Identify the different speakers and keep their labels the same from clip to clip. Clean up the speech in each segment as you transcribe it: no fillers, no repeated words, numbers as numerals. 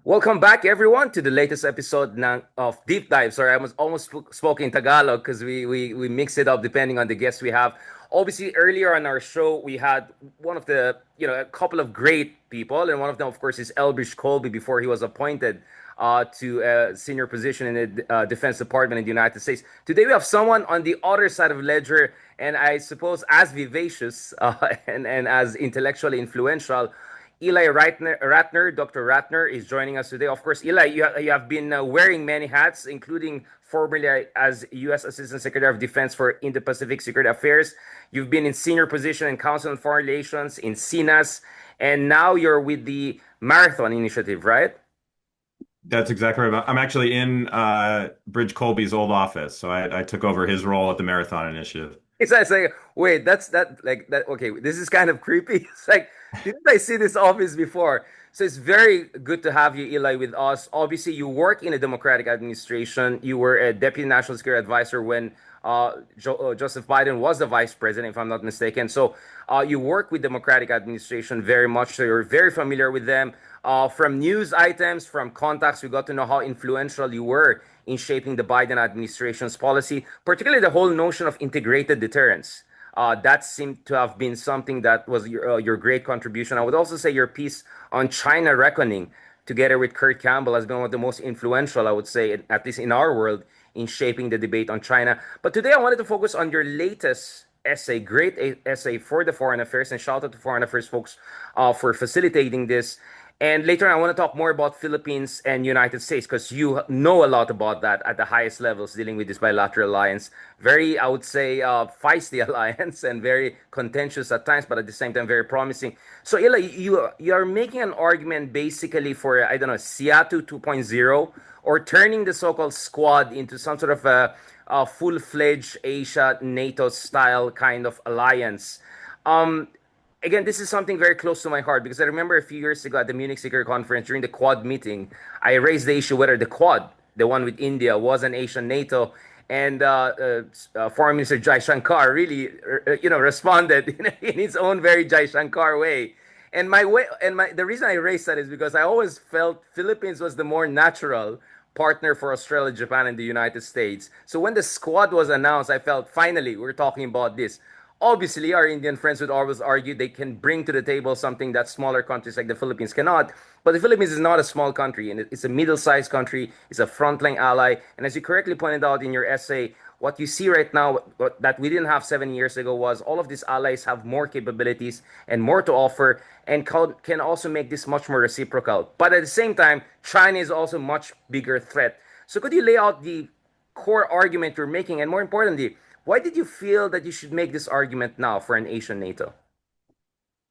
Speaker 1: Welcome back, everyone, to the latest episode of Deep Dive. Sorry, I was almost spoke in Tagalog because we mix it up depending on the guests we have. Obviously, earlier on our show, we had one of the, a couple of great people, and one of them, of course, is Elbridge Colby before he was appointed to a senior position in the Defense Department in the United States. Today, we have someone on the other side of the ledger, and I suppose as vivacious and as intellectually influential. Dr. Ratner is joining us today. Of course, Eli, you have been wearing many hats, including formerly as U.S. Assistant Secretary of Defense for Indo-Pacific Security Affairs. You've been in senior position in Council on Foreign Relations, in CNAS, and now you're with the Marathon Initiative, right?
Speaker 2: That's exactly right. I'm actually in Bridge Colby's old office, so I took over his role at the Marathon Initiative.
Speaker 1: It's like, wait, that's that like that. Okay, this is kind of creepy. It's like, didn't I see this office before? So it's very good to have you, Eli, with us. Obviously, you work in a Democratic administration. You were a deputy national security advisor when Joseph Biden was the vice president, if I'm not mistaken. So you work with Democratic administration very much. So you're very familiar with them. From news items, from contacts, we got to know how influential you were in shaping the Biden administration's policy, particularly the whole notion of integrated deterrence. That seemed to have been something that was your great contribution. I would also say your piece on China reckoning, together with Kurt Campbell, has been one of the most influential, I would say, at least in our world, in shaping the debate on China. But today I wanted to focus on your latest essay, essay for the Foreign Affairs, and shout out to Foreign Affairs folks for facilitating this. And later on, I want to talk more about Philippines and United States because you know a lot about that at the highest levels dealing with this bilateral alliance. Very, I would say, feisty alliance and very contentious at times, but at the same time, very promising. So, Ila, you are making an argument basically for, I don't know, Seattle 2.0 or turning the so-called Squad into some sort of a full-fledged Asia NATO style kind of alliance. Um, Again, this is something very close to my heart because I remember a few years ago at the Munich Security Conference during the Quad meeting, I raised the issue whether the Quad, the one with India, was an Asian NATO, and Foreign Minister Jai Shankar really, responded in his own very Jai Shankar way. The reason I raised that is because I always felt Philippines was the more natural partner for Australia, Japan, and the United States. So when the Squad was announced, I felt finally we're talking about this. Obviously, our Indian friends would always argue they can bring to the table something that smaller countries like the Philippines cannot. But the Philippines is not a small country, and it's a middle-sized country. It's a frontline ally, and as you correctly pointed out in your essay, what you see right now that we didn't have 7 years ago was all of these allies have more capabilities and more to offer, and can also make this much more reciprocal. But at the same time, China is also a much bigger threat. So could you lay out the core argument you're making, and more importantly, why did you feel that you should make this argument now for an Asian NATO?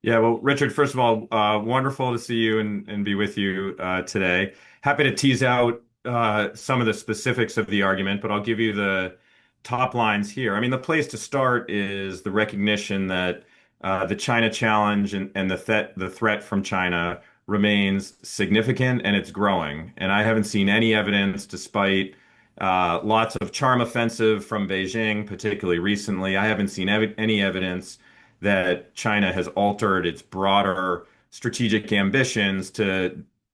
Speaker 2: Yeah, well, Richard, first of all, wonderful to see you and be with you today. Happy to tease out some of the specifics of the argument, but I'll give you the top lines here. I mean, the place to start is the recognition that the China challenge and the threat from China remains significant and it's growing. And I haven't seen any evidence, despite lots of charm offensive from Beijing, particularly recently. I haven't seen any evidence that China has altered its broader strategic ambitions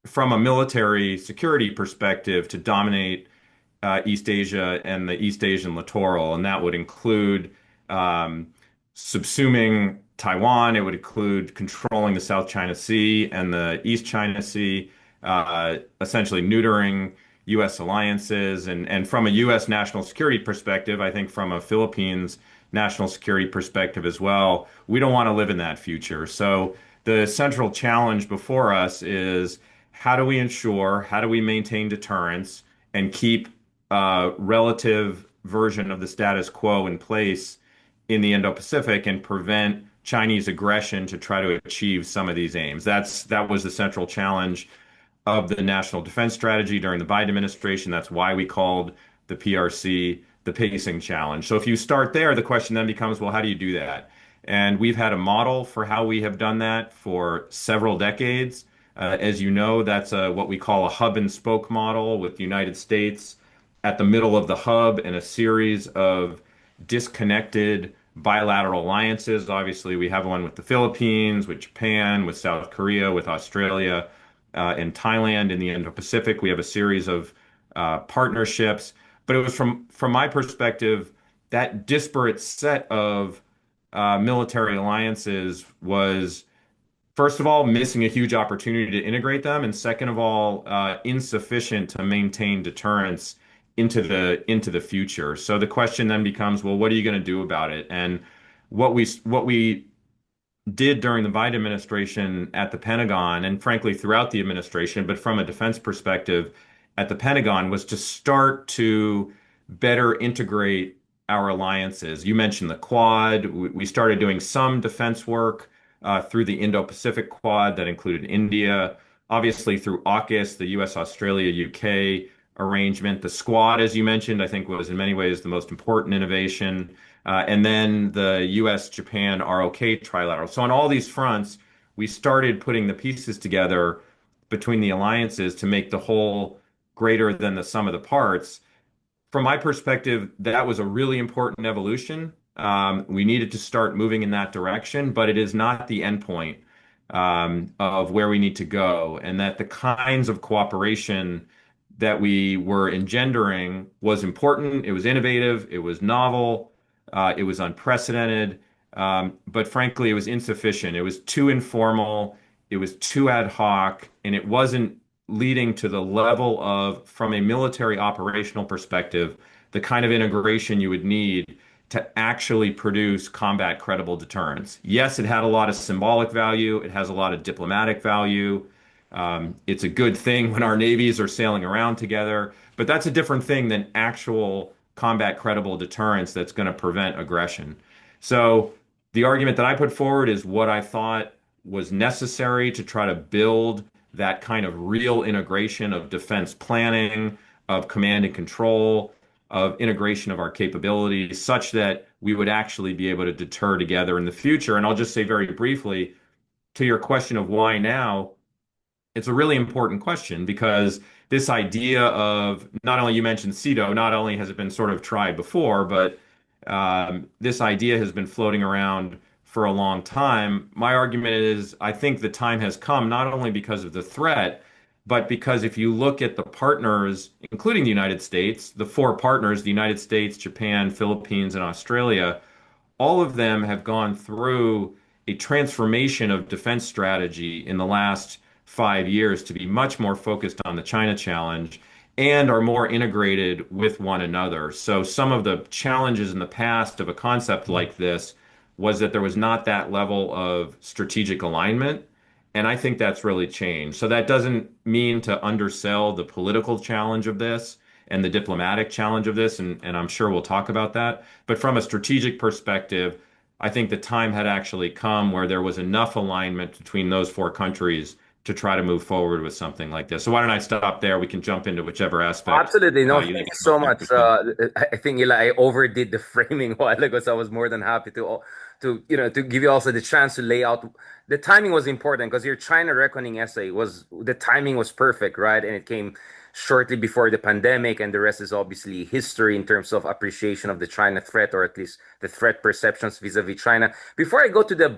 Speaker 2: from a military security perspective, to dominate East Asia and the East Asian littoral, and that would include um, subsuming Taiwan. It would include controlling the South China Sea and the East China Sea, essentially neutering U.S. alliances. And from a U.S. national security perspective, I think from a Philippines national security perspective as well, we don't want to live in that future. So the central challenge before us is how do we maintain deterrence and keep relative version of the status quo in place in the Indo-Pacific and prevent Chinese aggression to try to achieve some of these aims. That was the central challenge of the national defense strategy during the Biden administration. That's why we called the PRC the pacing challenge. So if you start there, the question then becomes, well, how do you do that? And we've had a model for how we have done that for several decades. As you know, that's what we call a hub and spoke model, with the United States at the middle of the hub and a series of disconnected bilateral alliances. Obviously, we have one with the Philippines, with Japan, with South Korea, with Australia. in Thailand, in the Indo-Pacific. We have a series of partnerships. But it was from my perspective, that disparate set of military alliances was, first of all, missing a huge opportunity to integrate them, and second of all, insufficient to maintain deterrence into the future. So the question then becomes, well, what are you going to do about it? And what we did during the Biden administration at the Pentagon, and frankly throughout the administration, but from a defense perspective at the Pentagon, was to start to better integrate our alliances. You mentioned the Quad. We started doing some defense work through the Indo-Pacific Quad that included India, obviously through AUKUS, the U.S., Australia, UK arrangement. The Squad, as you mentioned, I think was in many ways the most important innovation. And then the US Japan ROK trilateral. So on all these fronts, we started putting the pieces together between the alliances to make the whole greater than the sum of the parts. From my perspective, that was a really important evolution. We needed to start moving in that direction, but it is not the endpoint of where we need to go, and that the kinds of cooperation that we were engendering was important. It was innovative. It was novel. It was unprecedented. But frankly, it was insufficient. It was too informal. It was too ad hoc, and it wasn't leading to the level of, from a military operational perspective, the kind of integration you would need to actually produce combat credible deterrence. Yes, it had a lot of symbolic value. It has a lot of diplomatic value. It's a good thing when our navies are sailing around together, but that's a different thing than actual combat credible deterrence that's going to prevent aggression. So the argument that I put forward is what I thought was necessary to try to build that kind of real integration of defense planning, of command and control, of integration of our capabilities, such that we would actually be able to deter together in the future. And I'll just say very briefly to your question of why now, it's a really important question because this idea of, not only you mentioned CETO, not only has it been sort of tried before, but this idea has been floating around for a long time. My argument is I think the time has come not only because of the threat, but because if you look at the partners, including the United States, the four partners, the United States, Japan, Philippines, and Australia, all of them have gone through a transformation of defense strategy in the last 5 years to be much more focused on the China challenge and are more integrated with one another. So some of the challenges in the past of a concept like this was that there was not that level of strategic alignment. And I think that's really changed. So that doesn't mean to undersell the political challenge of this and the diplomatic challenge of this, and I'm sure we'll talk about that. But from a strategic perspective, I think the time had actually come where there was enough alignment between those four countries to try to move forward with something like this. So why don't I stop there? We can jump into whichever aspect
Speaker 1: Absolutely. No,
Speaker 2: you
Speaker 1: thank
Speaker 2: think
Speaker 1: you
Speaker 2: is
Speaker 1: so
Speaker 2: most
Speaker 1: much.
Speaker 2: interesting.
Speaker 1: I think Eli, I overdid the framing a while ago, so I was more than happy to give you also the chance to lay out. The timing was important because your China Reckoning essay was the timing was perfect, right? And it came shortly before the pandemic, and the rest is obviously history in terms of appreciation of the China threat, or at least the threat perceptions vis-a-vis China. Before I go to the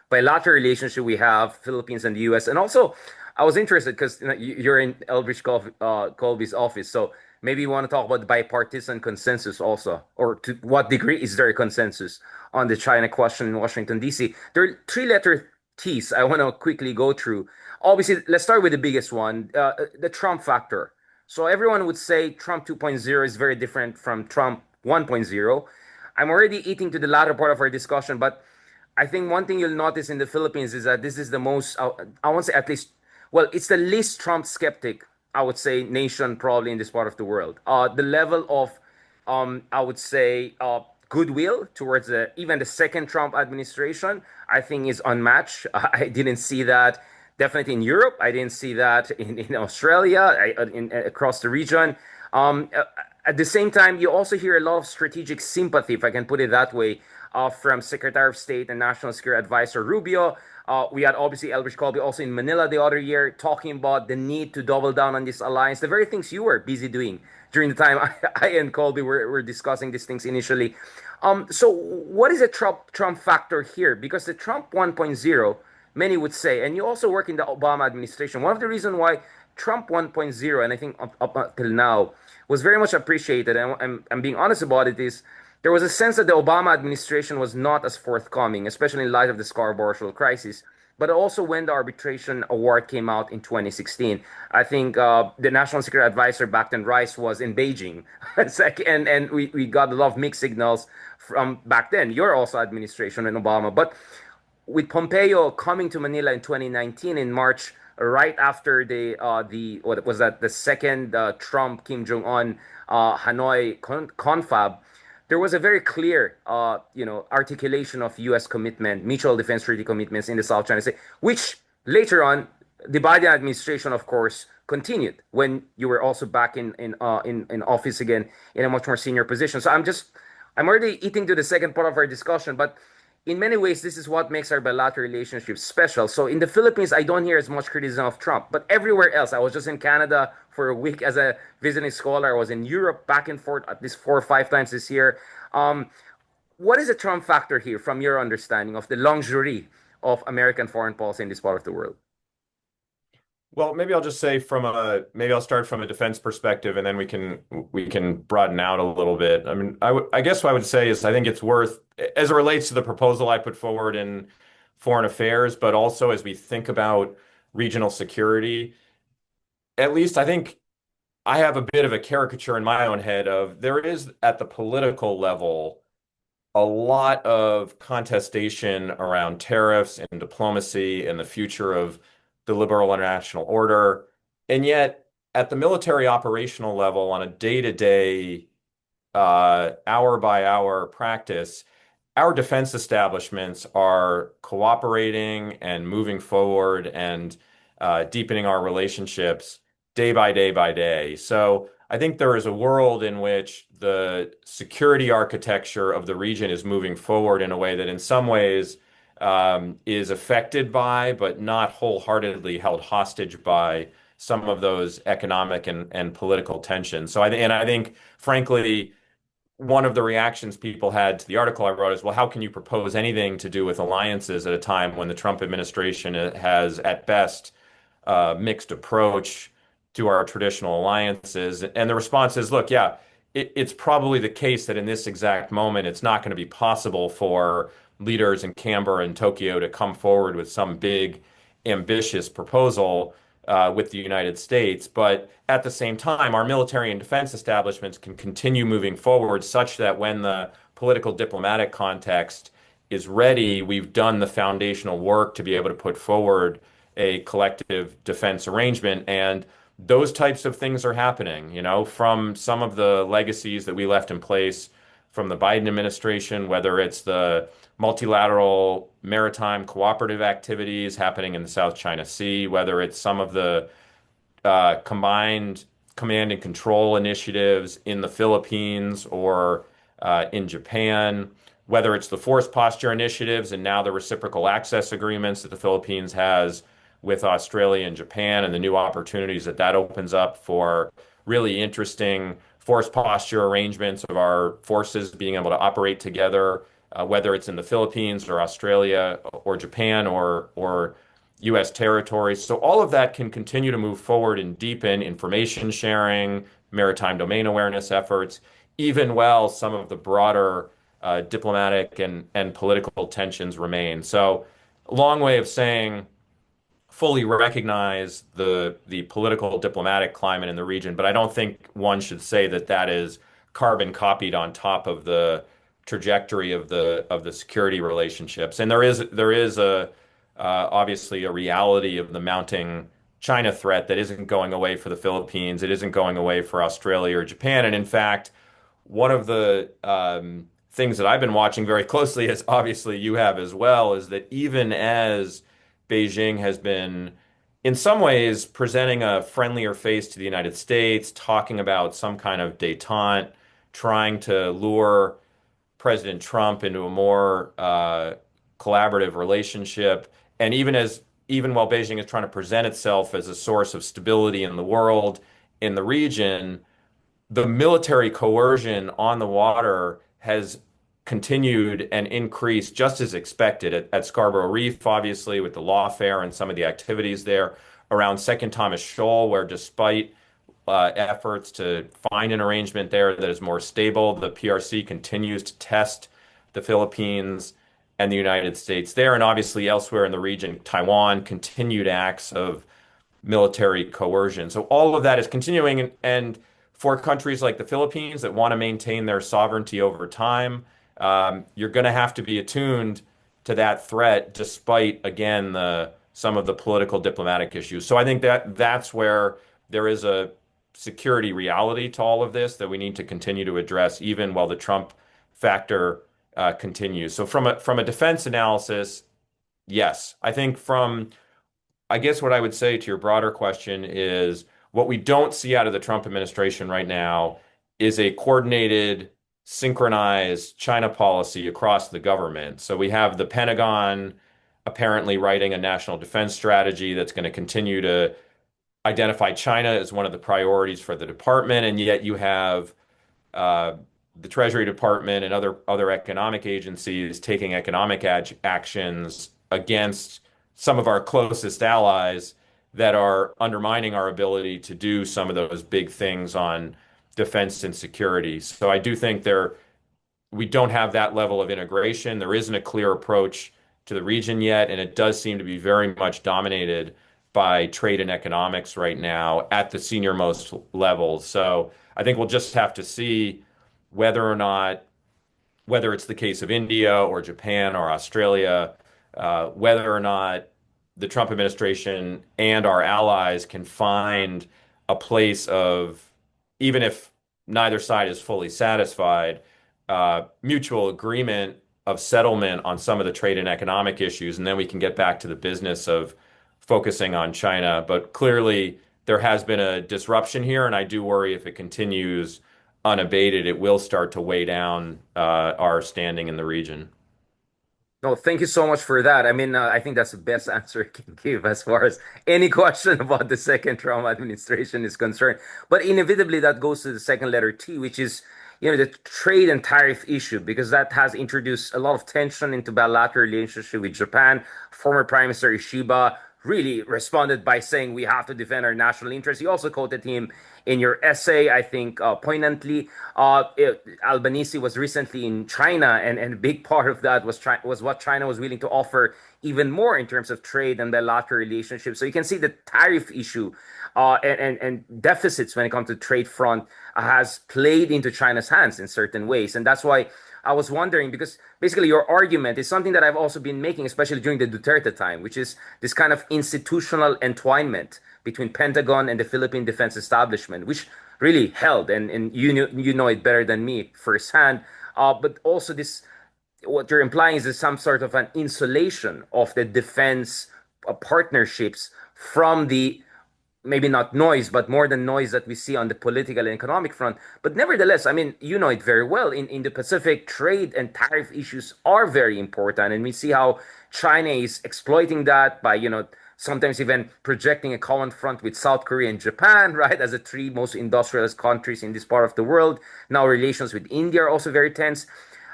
Speaker 1: bilateral relationship we have, Philippines and the U.S., and also I was interested because you're in Colby's office, so maybe you want to talk about the bipartisan consensus also, or to what degree is there a consensus on the China question in Washington, D.C.? There are three-letter T's I want to quickly go through. Obviously, let's start with the biggest one, the Trump factor. So everyone would say Trump 2.0 is very different from Trump 1.0. I'm already eating to the latter part of our discussion, but I think one thing you'll notice in the Philippines is that this is the most, I won't say at least, well, it's the least Trump skeptic, I would say, nation probably in this part of the world. The level of, I would say, goodwill towards even the second Trump administration, I think is unmatched. I didn't see that definitely in Europe. I didn't see that in Australia, across the region. Um, uh, at the same time, you also hear a lot of strategic sympathy, if I can put it that way, from Secretary of State and National Security Advisor Rubio. We had obviously Elbridge Colby also in Manila the other year talking about the need to double down on this alliance, the very things you were busy doing during the time I and Colby were discussing these things initially. So, what is a Trump factor here? Because the Trump 1.0 many would say, and you also work in the Obama administration. One of the reasons why Trump 1.0, and I think up until now, was very much appreciated, and I'm being honest about it, is there was a sense that the Obama administration was not as forthcoming, especially in light of the Scarborough Shoal crisis. But also when the arbitration award came out in 2016, I think the National Security Advisor back then, Rice, was in Beijing. It's like, and we got a lot of mixed signals from back then, your also administration and Obama. But with Pompeo coming to Manila in 2019 in March, right after the what was that, the second Trump Kim Jong Un Hanoi confab, there was a very clear articulation of U.S. commitment, mutual defense treaty commitments in the South China Sea, which later on the Biden administration, of course, continued when you were also back in office again in a much more senior position. So I'm already eating to the second part of our discussion, but in many ways, this is what makes our bilateral relationship special. So in the Philippines, I don't hear as much criticism of Trump, but everywhere else, I was just in Canada for a week as a visiting scholar. I was in Europe back and forth at least 4 or 5 times this year. Um, what is the Trump factor here from your understanding of the lingerie of American foreign policy in this part of the world?
Speaker 2: Well, maybe I'll just say maybe I'll start from a defense perspective and then we can broaden out a little bit. I mean, I guess what I would say is I think it's worth as it relates to the proposal I put forward in foreign affairs, but also as we think about regional security, at least I think I have a bit of a caricature in my own head of there is at the political level a lot of contestation around tariffs and diplomacy and the future of the liberal international order. And yet, at the military operational level, on a day-to-day, hour by hour practice, our defense establishments are cooperating and moving forward and deepening our relationships day by day by day. So I think there is a world in which the security architecture of the region is moving forward in a way that in some ways is affected by, but not wholeheartedly held hostage by some of those economic and political tensions. And I think, frankly, one of the reactions people had to the article I wrote is, well, how can you propose anything to do with alliances at a time when the Trump administration has, at best, mixed approach to our traditional alliances? And the response is, look, yeah, it's probably the case that in this exact moment, it's not going to be possible for leaders in Canberra and Tokyo to come forward with some big, ambitious proposal with the United States. But at the same time, our military and defense establishments can continue moving forward such that when the political diplomatic context is ready, we've done the foundational work to be able to put forward a collective defense arrangement. And those types of things are happening, from some of the legacies that we left in place from the Biden administration, whether it's the multilateral maritime cooperative activities happening in the South China Sea, whether it's some of the combined command and control initiatives in the Philippines or in Japan, whether it's the force posture initiatives and now the reciprocal access agreements that the Philippines has with Australia and Japan and the new opportunities that that opens up for really interesting force posture arrangements of our forces being able to operate together, whether it's in the Philippines or Australia or Japan or U.S. territories. So all of that can continue to move forward and deepen information sharing, maritime domain awareness efforts, even while some of the broader diplomatic and political tensions remain. So, long way of saying fully recognize the political diplomatic climate in the region, but I don't think one should say that that is carbon copied on top of the trajectory of the security relationships. And there is a obviously a reality of the mounting China threat that isn't going away for the Philippines. It isn't going away for Australia or Japan. And in fact, one of the things that I've been watching very closely, as obviously you have as well, is that even as Beijing has been, in some ways, presenting a friendlier face to the United States, talking about some kind of détente, trying to lure President Trump into a more collaborative relationship, and even while Beijing is trying to present itself as a source of stability in the world, in the region, the military coercion on the water has continued and increased just as expected at Scarborough Reef, obviously, with the lawfare and some of the activities there around Second Thomas Shoal, where despite efforts to find an arrangement there that is more stable, the PRC continues to test the Philippines and the United States there, and obviously elsewhere in the region, Taiwan, continued acts of military coercion. So all of that is continuing, and for countries like the Philippines that want to maintain their sovereignty over time, you're going to have to be attuned to that threat, despite again the some of the political diplomatic issues. So I think that that's where there is a security reality to all of this that we need to continue to address, even while the Trump factor continues. So from a defense analysis, yes, I think from I guess what I would say to your broader question is what we don't see out of the Trump administration right now is a coordinated, synchronized China policy across the government. So we have the Pentagon apparently writing a national defense strategy that's going to continue to identify China as one of the priorities for the department, and yet you have uh, the Treasury Department and other economic agencies taking economic actions against some of our closest allies that are undermining our ability to do some of those big things on defense and security. So I do think we don't have that level of integration. There isn't a clear approach to the region yet, and it does seem to be very much dominated by trade and economics right now at the senior most levels. So I think we'll just have to see whether or not, whether it's the case of India or Japan or Australia, whether or not the Trump administration and our allies can find a place of, even if neither side is fully satisfied, mutual agreement of settlement on some of the trade and economic issues, and then we can get back to the business of focusing on China. But clearly, there has been a disruption here, and I do worry if it continues unabated, it will start to weigh down our standing in the region.
Speaker 1: No, thank you so much for that. I mean, I think that's the best answer I can give as far as any question about the second Trump administration is concerned. But inevitably, that goes to the second letter T, which is, the trade and tariff issue, because that has introduced a lot of tension into bilateral relationship with Japan. Former Prime Minister Ishiba really responded by saying we have to defend our national interests. You also quoted him in your essay, I think, poignantly. Albanese was recently in China, and a big part of that was what China was willing to offer even more in terms of trade and bilateral relationships. So you can see the tariff issue and deficits when it comes to trade front has played into China's hands in certain ways. And that's why I was wondering, because basically your argument is something that I've also been making, especially during the Duterte time, which is this kind of institutional entwinement between Pentagon and the Philippine defense establishment, which really held, and you know it better than me firsthand. But also this, what you're implying is there's some sort of an insulation of the defense partnerships from the, maybe not noise, but more than noise that we see on the political and economic front. But nevertheless, I mean, you know it very well. In the Pacific, trade and tariff issues are very important. And we see how China is exploiting that by, sometimes even projecting a common front with South Korea and Japan, right, as the three most industrialized countries in this part of the world. Now relations with India are also very tense.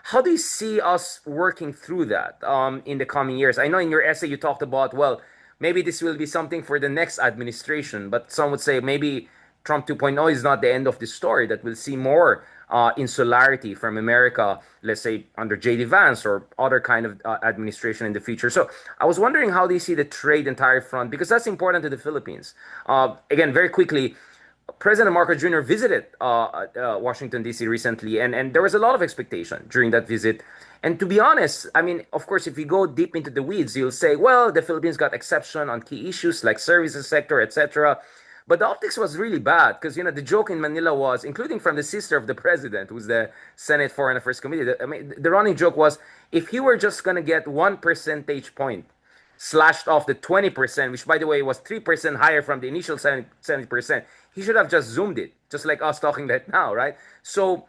Speaker 1: How do you see us working through that in the coming years? I know in your essay you talked about, well, maybe this will be something for the next administration, but some would say maybe Trump 2.0 is not the end of the story, that we'll see more insularity from America, let's say under J.D. Vance or other kind of administration in the future. So I was wondering how do you see the trade and tariff front, because that's important to the Philippines. Again, very quickly, President Marcos Jr. visited Washington, D.C. recently, and there was a lot of expectation during that visit. And to be honest, I mean, of course, if you go deep into the weeds, you'll say, well, the Philippines got exception on key issues like services sector, etc. But the optics was really bad because, the joke in Manila was, including from the sister of the president, who's the Senate Foreign Affairs Committee, I mean, the running joke was if he were just going to get 1 percentage point slashed off the 20%, which by the way was 3% higher from the initial 70%, he should have just zoomed it, just like us talking right now, right? So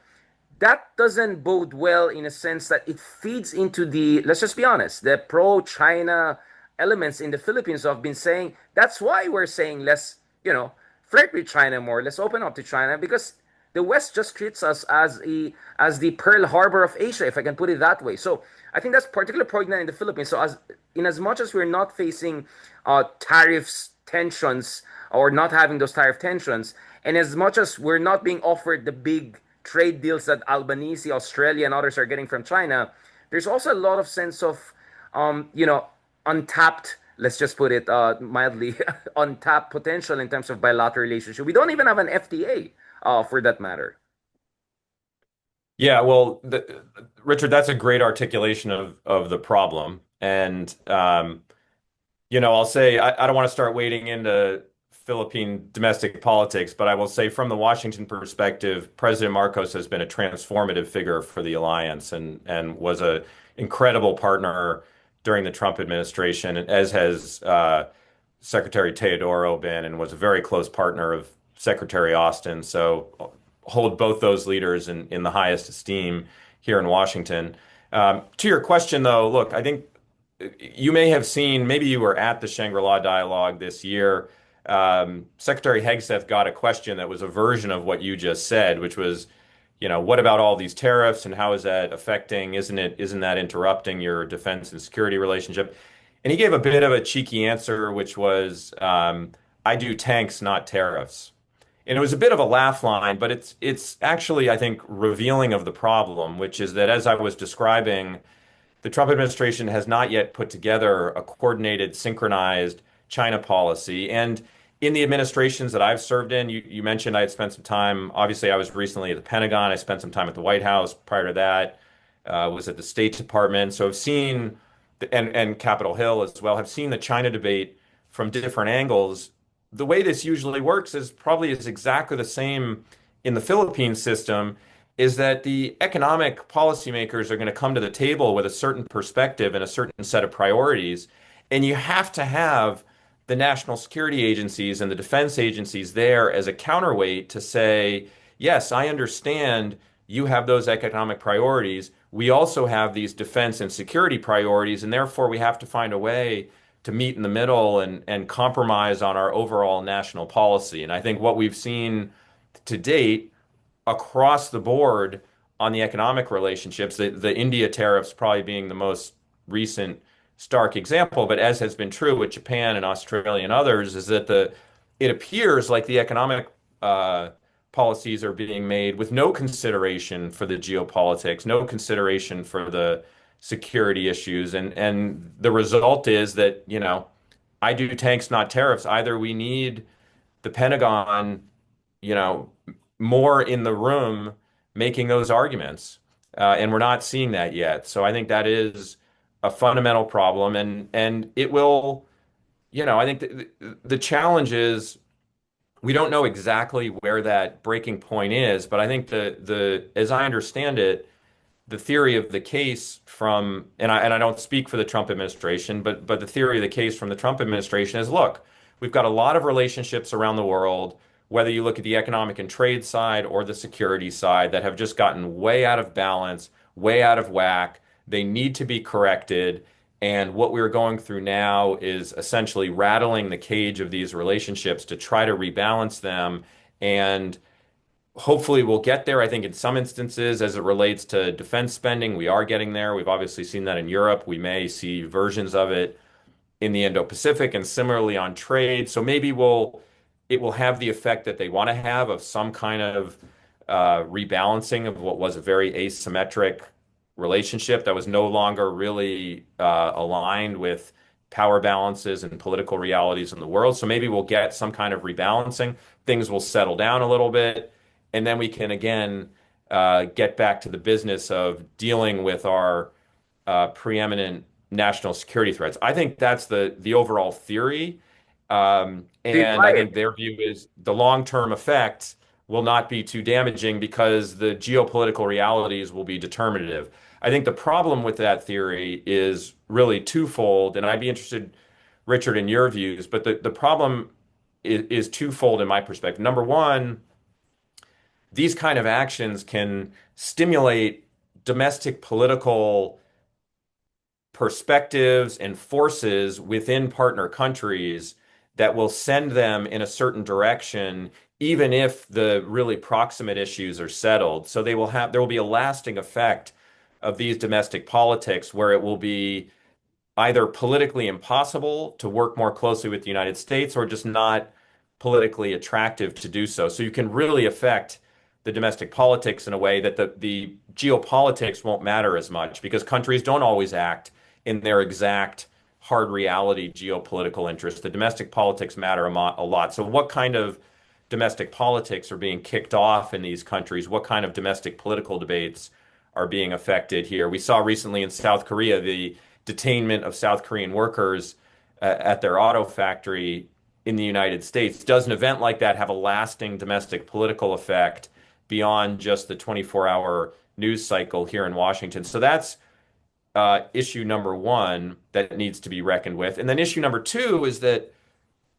Speaker 1: that doesn't bode well in a sense that it feeds into the, let's just be honest, the pro-China elements in the Philippines have been saying, that's why we're saying let's, flirt with China more, let's open up to China, because the West just treats us as the Pearl Harbor of Asia, if I can put it that way. So I think that's particularly pregnant in the Philippines. So as much as we're not facing tariffs tensions or not having those tariff tensions, and as much as we're not being offered the big trade deals that Albanese, Australia, and others are getting from China, there's also a lot of sense of you know, untapped, let's just put it mildly, untapped potential in terms of bilateral relationship. We don't even have an FTA for that matter.
Speaker 2: Yeah, well, Richard, that's a great articulation of the problem. And I'll say I don't want to start wading into Philippine domestic politics, but I will say from the Washington perspective, President Marcos has been a transformative figure for the alliance and was a incredible partner during the Trump administration, as has Secretary Teodoro been, and was a very close partner of Secretary Austin. So hold both those leaders in the highest esteem here in Washington. To your question, though, look, I think you may have seen, maybe you were at the Shangri-La dialogue this year. Secretary Hegseth got a question that was a version of what you just said, which was, what about all these tariffs and how is that affecting, isn't that interrupting your defense and security relationship? And he gave a bit of a cheeky answer, which was, I do tanks, not tariffs. And it was a bit of a laugh line, but it's actually, I think, revealing of the problem, which is that as I was describing, the Trump administration has not yet put together a coordinated, synchronized China policy. And in the administrations that I've served in, you mentioned I had spent some time. Obviously, I was recently at the Pentagon. I spent some time at the White House. Prior to that, was at the State Department. So I've seen, and Capitol Hill as well, have seen the China debate from different angles. The way this usually works is exactly the same in the Philippine system, is that the economic policymakers are going to come to the table with a certain perspective and a certain set of priorities. And you have to have the national security agencies and the defense agencies there as a counterweight to say, yes, I understand you have those economic priorities. We also have these defense and security priorities, and therefore we have to find a way to meet in the middle and compromise on our overall national policy. And I think what we've seen to date across the board on the economic relationships, the India tariffs probably being the most recent stark example, but as has been true with Japan and Australia and others, is that it appears like the economic policies are being made with no consideration for the geopolitics, no consideration for the security issues, and the result is that, I do tanks, not tariffs. Either we need the Pentagon, you know, more in the room making those arguments. And we're not seeing that yet. So I think that is a fundamental problem. And it will, I think the challenge is we don't know exactly where that breaking point is, but I think the as I understand it, the theory of the case from, and I don't speak for the Trump administration, but the theory of the case from the Trump administration is, look, we've got a lot of relationships around the world, whether you look at the economic and trade side or the security side, that have just gotten way out of balance, way out of whack. They need to be corrected. And what we're going through now is essentially rattling the cage of these relationships to try to rebalance them. And hopefully we'll get there. I think in some instances, as it relates to defense spending, we are getting there. We've obviously seen that in Europe. We may see versions of it in the Indo-Pacific and similarly on trade. So maybe it will have the effect that they want to have of some kind of rebalancing of what was a very asymmetric relationship that was no longer really aligned with power balances and political realities in the world. So maybe we'll get some kind of rebalancing. Things will settle down a little bit, and then we can again get back to the business of dealing with our preeminent national security threats. I think that's the overall theory.
Speaker 1: Do you
Speaker 2: And
Speaker 1: buy
Speaker 2: I
Speaker 1: it?
Speaker 2: think their view is the long-term effect will not be too damaging because the geopolitical realities will be determinative. I think the problem with that theory is really twofold, and I'd be interested, Richard, in your views, but the problem is twofold in my perspective. Number one, these kind of actions can stimulate domestic political perspectives and forces within partner countries that will send them in a certain direction even if the really proximate issues are settled. So there will be a lasting effect of these domestic politics where it will be either politically impossible to work more closely with the United States or just not politically attractive to do so. So you can really affect the domestic politics in a way that the geopolitics won't matter as much because countries don't always act in their exact hard reality geopolitical interests. The domestic politics matter a lot. So what kind of domestic politics are being kicked off in these countries? What kind of domestic political debates are being affected here? We saw recently in South Korea the detainment of South Korean workers at their auto factory in the United States. Does an event like that have a lasting domestic political effect beyond just the 24-hour news cycle here in Washington? So that's issue number one that needs to be reckoned with. And then issue number two is that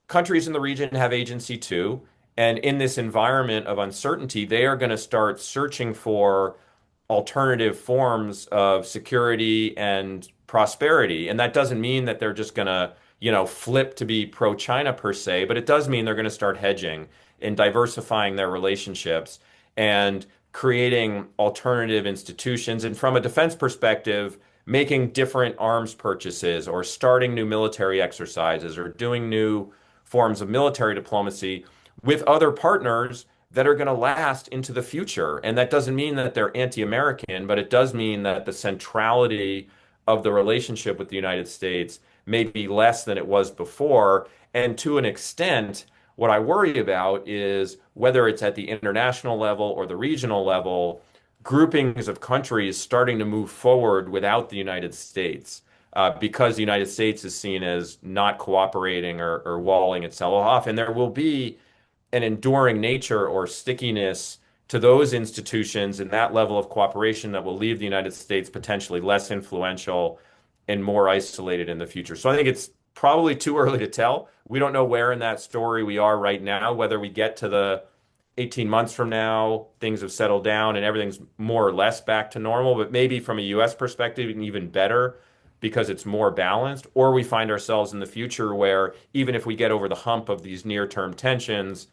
Speaker 2: countries in the region have agency too. And in this environment of uncertainty, they are going to start searching for alternative forms of security and prosperity. And that doesn't mean that they're just going to, flip to be pro-China per se, but it does mean they're going to start hedging and diversifying their relationships and creating alternative institutions. And from a defense perspective, making different arms purchases or starting new military exercises or doing new forms of military diplomacy with other partners that are going to last into the future. And that doesn't mean that they're anti-American, but it does mean that the centrality of the relationship with the United States may be less than it was before. And to an extent, what I worry about is whether it's at the international level or the regional level, groupings of countries starting to move forward without the United States. Because the United States is seen as not cooperating or walling itself off. And there will be an enduring nature or stickiness to those institutions and that level of cooperation that will leave the United States potentially less influential and more isolated in the future. So I think it's probably too early to tell. We don't know where in that story we are right now, whether we get to the 18 months from now, things have settled down and everything's more or less back to normal, but maybe from a US perspective, even better because it's more balanced, or we find ourselves in the future where even if we get over the hump of these near-term tensions,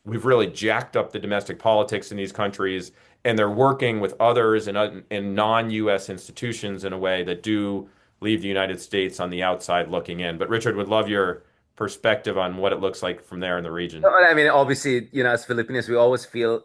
Speaker 2: we've really jacked up the domestic politics in these countries, and they're working with others in non-U.S. institutions in a way that do leave the United States on the outside looking in. But Richard, would love your perspective on what it looks like from there in the region.
Speaker 1: I mean, obviously, as Filipinos, we always feel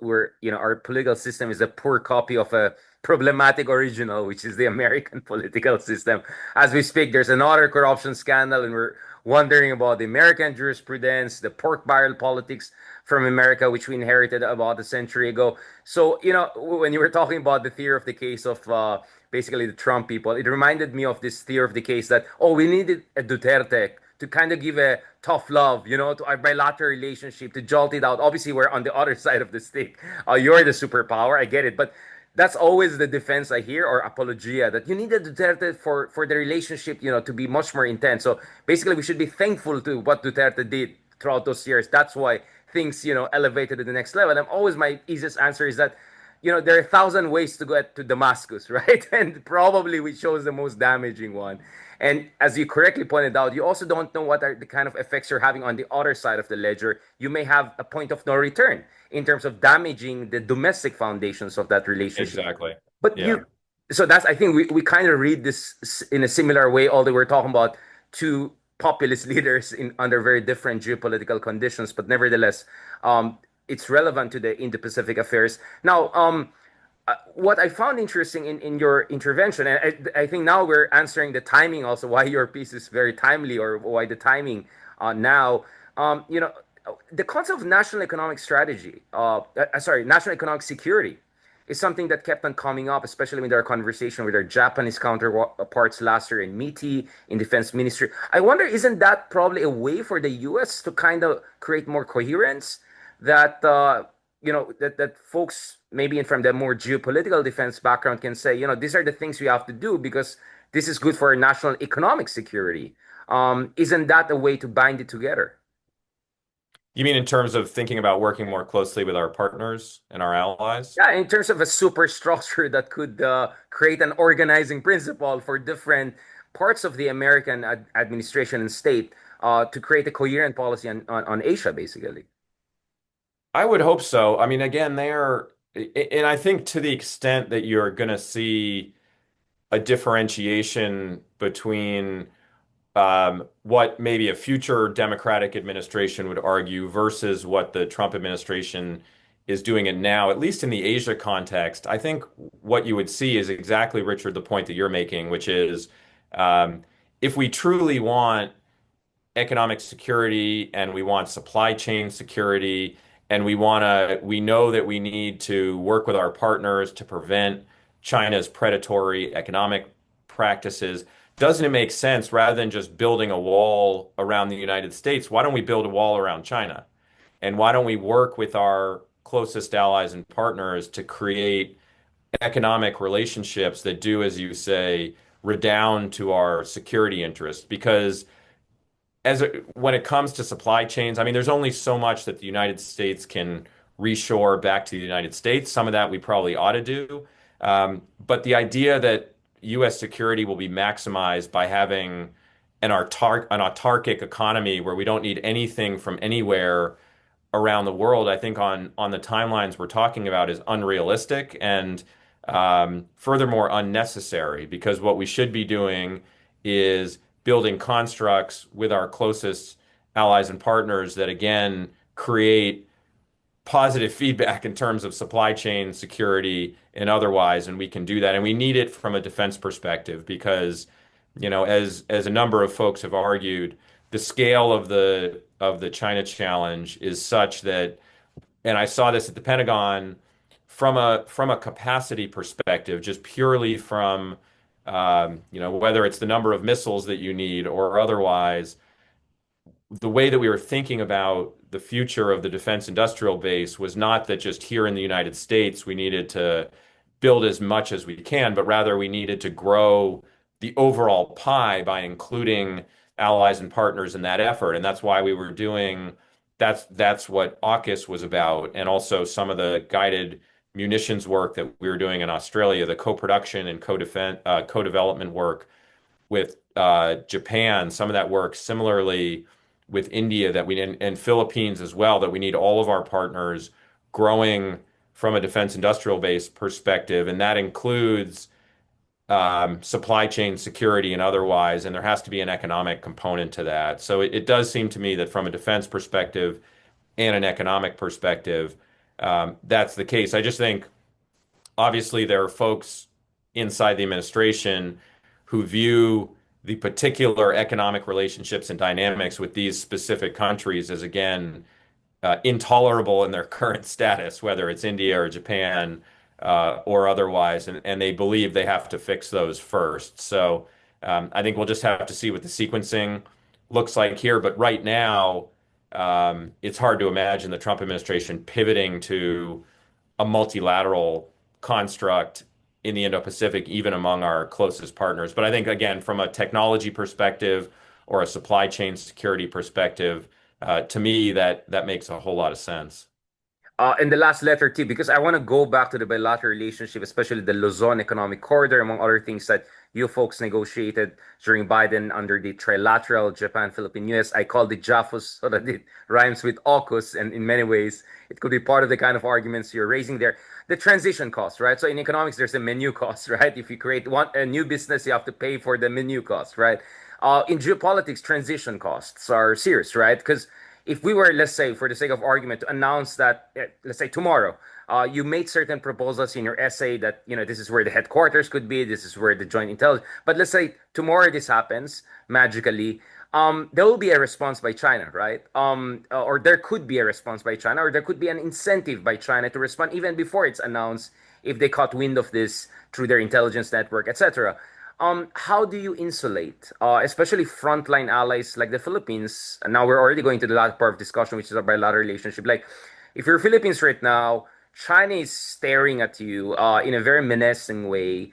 Speaker 1: our political system is a poor copy of a problematic original, which is the American political system. As we speak, there's another corruption scandal, and we're wondering about the American jurisprudence, the pork barrel politics from America, which we inherited about a century ago. So, when you were talking about the theory of the case of basically the Trump people, it reminded me of this theory of the case that, oh, we needed a Duterte to kind of give a tough love, to our bilateral relationship, to jolt it out. Obviously, we're on the other side of the stick. You're the superpower. I get it. But that's always the defense I hear or apologia that you need a Duterte for the relationship, to be much more intense. So basically, we should be thankful to what Duterte did throughout those years. That's why things, elevated to the next level. And always my easiest answer is that, there are 1,000 ways to get to Damascus, right? And probably we chose the most damaging one. And as you correctly pointed out, you also don't know what are the kind of effects you're having on the other side of the ledger. You may have a point of no return in terms of damaging the domestic foundations of that relationship.
Speaker 2: Exactly.
Speaker 1: But
Speaker 2: Yeah.
Speaker 1: so that's, I think we kind of read this in a similar way, although we're talking about two populist leaders under very different geopolitical conditions, but nevertheless, it's relevant to the Indo-Pacific affairs. Now, what I found interesting in your intervention, and I think now we're answering the timing also, why your piece is very timely or why the timing now, the concept of national economic strategy, national economic security is something that kept on coming up, especially with our conversation with our Japanese counterparts last year in MITI, in Defense Ministry. I wonder, isn't that probably a way for the US to kind of create more coherence that that folks maybe from the more geopolitical defense background can say, these are the things we have to do because this is good for our national economic security. Isn't that a way to bind it together?
Speaker 2: You mean in terms of thinking about working more closely with our partners and our allies?
Speaker 1: Yeah, in terms of a superstructure that could create an organizing principle for different parts of the American administration and state to create a coherent policy on Asia, basically.
Speaker 2: I would hope so. I mean, again, and I think to the extent that you're going to see a differentiation between what maybe a future Democratic administration would argue versus what the Trump administration is doing it now, at least in the Asia context, I think what you would see is exactly, Richard, the point that you're making, which is um, if we truly want economic security and we want supply chain security and we know that we need to work with our partners to prevent China's predatory economic practices. Doesn't it make sense rather than just building a wall around the United States, why don't we build a wall around China? And why don't we work with our closest allies and partners to create economic relationships that do, as you say, redound to our security interests? Because when it comes to supply chains, I mean, there's only so much that the United States can reshore back to the United States. Some of that we probably ought to do. But the idea that U.S. security will be maximized by having an autarkic economy where we don't need anything from anywhere around the world, I think on the timelines we're talking about is unrealistic and furthermore unnecessary because what we should be doing is building constructs with our closest allies and partners that again create positive feedback in terms of supply chain security and otherwise, and we can do that. And we need it from a defense perspective because, as a number of folks have argued, the scale of the China challenge is such that, and I saw this at the Pentagon from a capacity perspective, just purely from whether it's the number of missiles that you need or otherwise the way that we were thinking about the future of the defense industrial base was not that just here in the United States we needed to build as much as we can, but rather we needed to grow the overall pie by including allies and partners in that effort. And that's why we were doing that's what AUKUS was about, and also some of the guided munitions work that we were doing in Australia, the co-production and co-development work with Japan, some of that work similarly with India and Philippines as well, that we need all of our partners growing from a defense industrial base perspective, and that includes supply chain security and otherwise, and there has to be an economic component to that. So it does seem to me that from a defense perspective and an economic perspective, that's the case. I just think obviously there are folks inside the administration who view the particular economic relationships and dynamics with these specific countries as, again, intolerable in their current status, whether it's India or Japan or otherwise, and they believe they have to fix those first. So I think we'll just have to see what the sequencing looks like here. But right now, it's hard to imagine the Trump administration pivoting to a multilateral construct in the Indo-Pacific, even among our closest partners. But I think, again, from a technology perspective or a supply chain security perspective, to me, that makes a whole lot of sense.
Speaker 1: And the last letter T, because I want to go back to the bilateral relationship, especially the Luzon Economic Corridor, among other things that you folks negotiated during Biden under the trilateral Japan, Philippine, US. I called it JAFUS so that it rhymes with AUKUS, and in many ways, it could be part of the kind of arguments you're raising there. The transition cost, right? So in economics, there's a menu cost, right? If you create a new business, you have to pay for the menu cost, right? In geopolitics, transition costs are serious, right? Because if we were, let's say, for the sake of argument, to announce that, let's say tomorrow, you made certain proposals in your essay that, this is where the headquarters could be, this is where the joint intelligence, but let's say tomorrow this happens magically, there will be a response by China, right? Or there could be a response by China, or there could be an incentive by China to respond even before it's announced if they caught wind of this through their intelligence network, etc. How do you insulate, especially frontline allies like the Philippines? And now we're already going to the last part of discussion, which is our bilateral relationship. Like, if you're Philippines right now, China is staring at you in a very menacing way.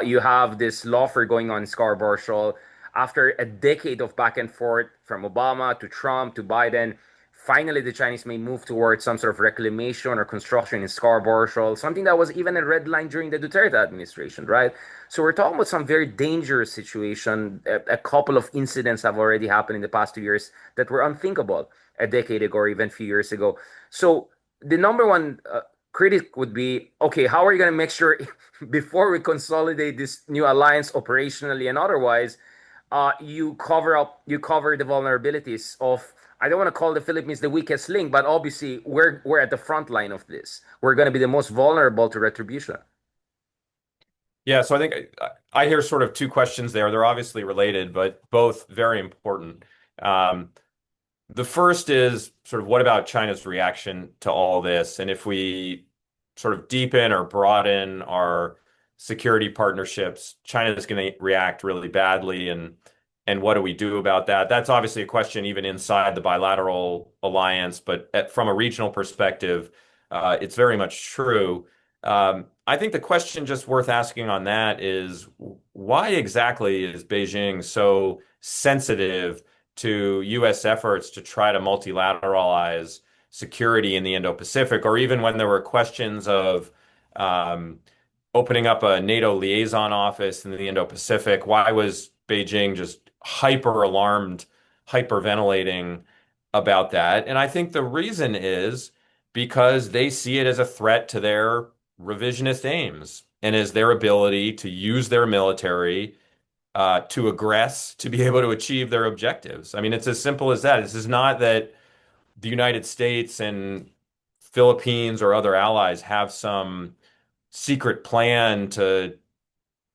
Speaker 1: You have this lawfare going on in Scarborough Shoal. After a decade of back and forth from Obama to Trump to Biden, finally the Chinese may move towards some sort of reclamation or construction in Scarborough Shoal, something that was even a red line during the Duterte administration, right? So we're talking about some very dangerous situation. A couple of incidents have already happened in the past 2 years that were unthinkable a decade ago or even a few years ago. So the number one critic would be, okay, how are you going to make sure before we consolidate this new alliance operationally and otherwise, you cover the vulnerabilities of. I don't want to call the Philippines the weakest link, but obviously we're at the front line of this. We're going to be the most vulnerable to retribution.
Speaker 2: Yeah, so I think I hear sort of two questions there. They're obviously related, but both very important. Um, The first is sort of what about China's reaction to all this? And if we sort of deepen or broaden our security partnerships, China is going to react really badly. And what do we do about that? That's obviously a question even inside the bilateral alliance, but from a regional perspective, it's very much true. I think the question just worth asking on that is why exactly is Beijing so sensitive to U.S. efforts to try to multilateralize security in the Indo-Pacific, or even when there were questions of um, opening up a NATO liaison office in the Indo-Pacific? Why was Beijing just hyper alarmed, hyperventilating about that? And I think the reason is because they see it as a threat to their revisionist aims and as their ability to use their military to aggress to be able to achieve their objectives. I mean, it's as simple as that. This is not that the United States and Philippines or other allies have some secret plan to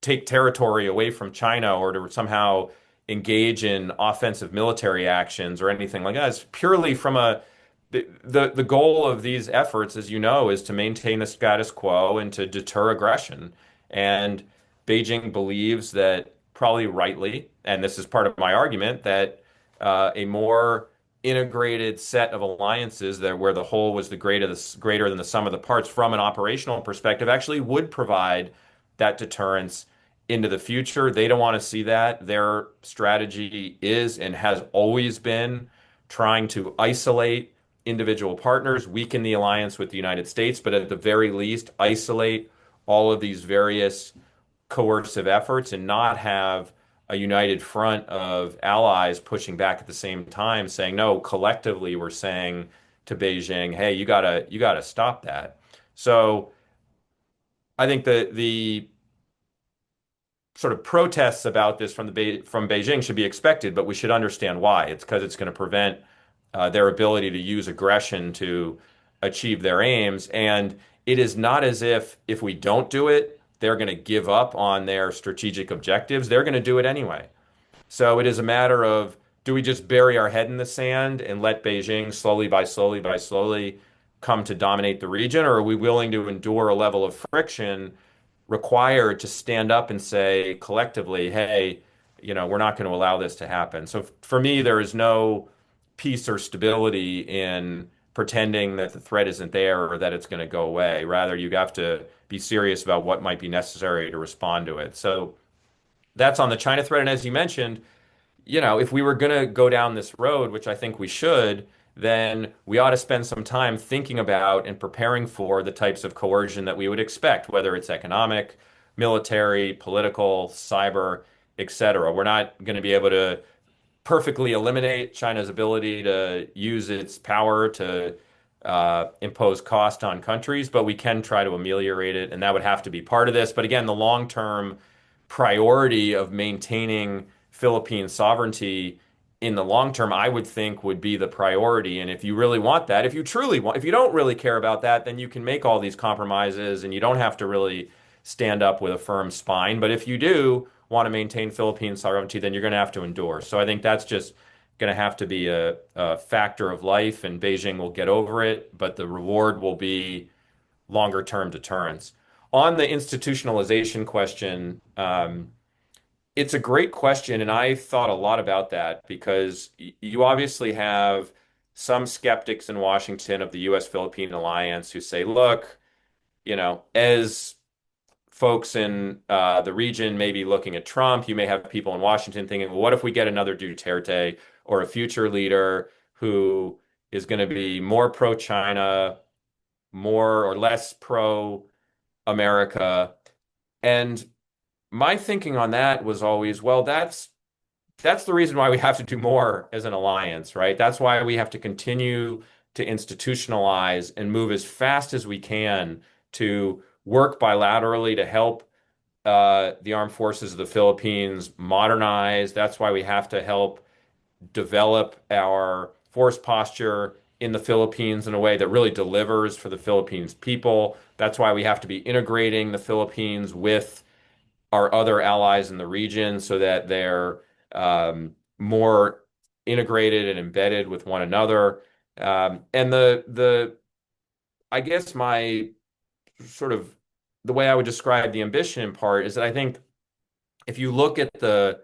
Speaker 2: take territory away from China or to somehow engage in offensive military actions or anything like that. It's purely from a the goal of these efforts, as you know, is to maintain the status quo and to deter aggression. And Beijing believes that, probably rightly, and this is part of my argument, that a more integrated set of alliances that where the whole was greater than the sum of the parts from an operational perspective actually would provide that deterrence into the future. They don't want to see that. Their strategy is and has always been trying to isolate individual partners, weaken the alliance with the United States, but at the very least, isolate all of these various coercive efforts and not have a united front of allies pushing back at the same time, saying, no, collectively, we're saying to Beijing, hey, you gotta stop that. So I think the sort of protests about this from Beijing should be expected, but we should understand why. It's because it's going to prevent their ability to use aggression to achieve their aims. And it is not as if we don't do it, they're going to give up on their strategic objectives. They're going to do it anyway. So it is a matter of, do we just bury our head in the sand and let Beijing slowly come to dominate the region, or are we willing to endure a level of friction required to stand up and say collectively, hey, we're not going to allow this to happen. So for me, there is no peace or stability in pretending that the threat isn't there or that it's going to go away. Rather, you have to be serious about what might be necessary to respond to it. So that's on the China threat. And as you mentioned, if we were going to go down this road, which I think we should, then we ought to spend some time thinking about and preparing for the types of coercion that we would expect, whether it's economic, military, political, cyber, etc. We're not going to be able to perfectly eliminate China's ability to use its power to impose cost on countries, but we can try to ameliorate it, and that would have to be part of this. But again, the long-term priority of maintaining Philippine sovereignty in the long term, I would think would be the priority. And if you really want that, if you don't really care about that, then you can make all these compromises and you don't have to really stand up with a firm spine. But if you do want to maintain Philippine sovereignty, then you're going to have to endure. So I think that's just going to have to be a factor of life, and Beijing will get over it, but the reward will be longer term deterrence. On the institutionalization question, it's a great question, and I thought a lot about that because you obviously have some skeptics in Washington of the U.S.-Philippine alliance who say, look, as folks in the region may be looking at Trump, you may have people in Washington thinking, well, what if we get another Duterte or a future leader who is going to be more pro-China, more or less pro-America? And my thinking on that was always, well, that's the reason why we have to do more as an alliance, right? That's why we have to continue
Speaker 3: to institutionalize and move as fast as we can to work bilaterally to help the armed forces of the Philippines modernize. That's why we have to help develop our force posture in the Philippines in a way that really delivers for the Philippines people. That's why we have to be integrating the Philippines with our other allies in the region so that they're more integrated and embedded with one another. And I guess my sort of the way I would describe the ambition part is that I think if you look at the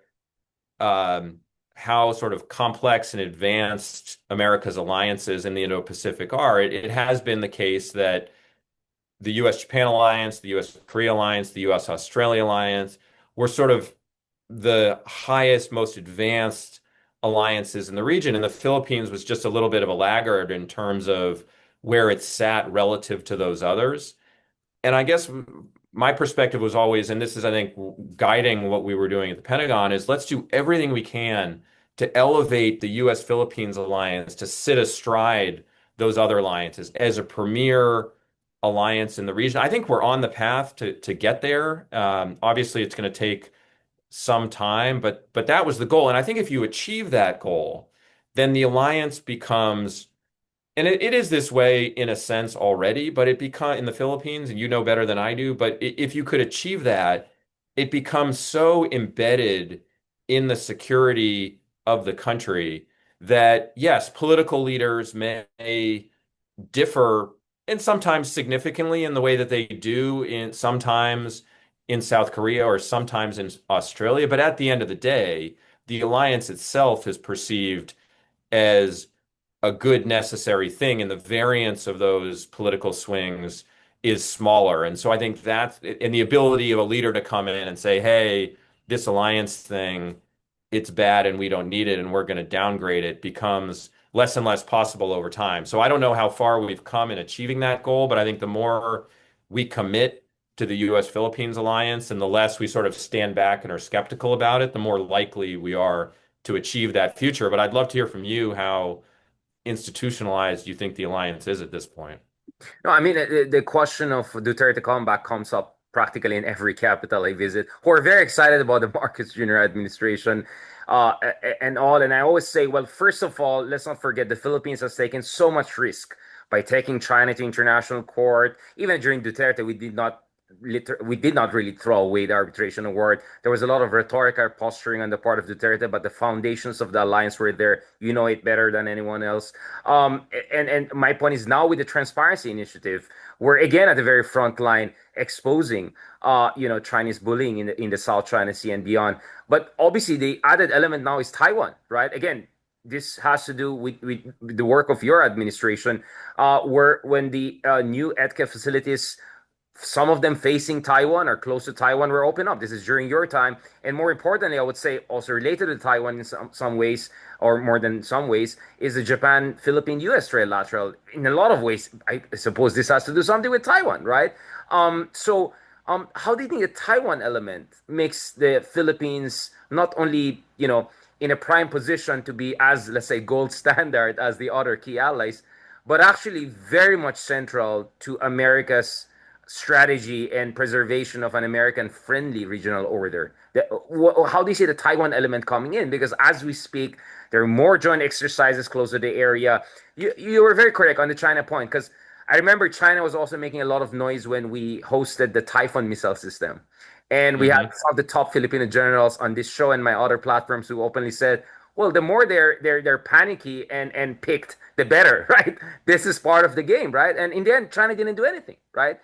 Speaker 3: um, how sort of complex and advanced America's alliances in the Indo-Pacific are, it has been the case that the U.S.-Japan alliance, the U.S.-Korea alliance, the U.S.-Australia alliance were sort of the highest, most advanced alliances in the region. And the Philippines was just a little bit of a laggard in terms of where it sat relative to those others. And I guess my perspective was always, and this is, I think, guiding what we were doing at the Pentagon, is let's do everything we can to elevate the U.S. Philippines alliance to sit astride those other alliances as a premier alliance in the region. I think we're on the path to get there. Obviously, it's going to take some time, but that was the goal. And I think if you achieve that goal, then the alliance becomes and it is this way in a sense already, but it become in the Philippines, and you know better than I do, but if you could achieve that, it becomes so embedded in the security of the country that yes, political leaders may differ and sometimes significantly in the way that they do in sometimes in South Korea or sometimes in Australia, but at the end of the day, the alliance itself is perceived as a good necessary thing, and the variance of those political swings is smaller. And so I think that's and the ability of a leader to come in and say, hey, this alliance thing, it's bad and we don't need it and we're going to downgrade it becomes less and less possible over time. So I don't know how far we've come in achieving that goal, but I think the more we commit to the US Philippines alliance and the less we sort of stand back and are skeptical about it, the more likely we are to achieve that future. But I'd love to hear from you how institutionalized you think the alliance is at this point.
Speaker 1: No, I mean, the question of Duterte comeback comes up practically in every capital I visit, who are very excited about the Marcos Jr. administration and all. And I always say, well, first of all, let's not forget the Philippines has taken so much risk by taking China to international court. Even during Duterte, we did not really throw away the arbitration award. There was a lot of rhetorical posturing on the part of Duterte, but the foundations of the alliance were there. You know it better than anyone else. And my point is now with the transparency initiative, we're again at the very front line exposing Chinese bullying in the South China Sea and beyond. But obviously the added element now is Taiwan, right? Again, this has to do with the work of your administration, where when the new EDCA facilities, some of them facing Taiwan or close to Taiwan, were open up. This is during your time. And more importantly, I would say also related to Taiwan in some ways, or more than some ways, is the Japan, Philippine, US trilateral. In a lot of ways, I suppose this has to do something with Taiwan, right? How do you think the Taiwan element makes the Philippines not only, in a prime position to be as, let's say, gold standard as the other key allies, but actually very much central to America's strategy and preservation of an American friendly regional order? How do you see the Taiwan element coming in? Because as we speak, there are more joint exercises close to the area. You were very correct on the China point, because I remember China was also making a lot of noise when we hosted the Typhoon missile system. And we had
Speaker 3: Hmm.
Speaker 1: some of the top Filipino generals on this show and my other platforms who openly said, well, the more they're panicky and picked, the better, right? This is part of the game, right? And in the end, China didn't do anything, right?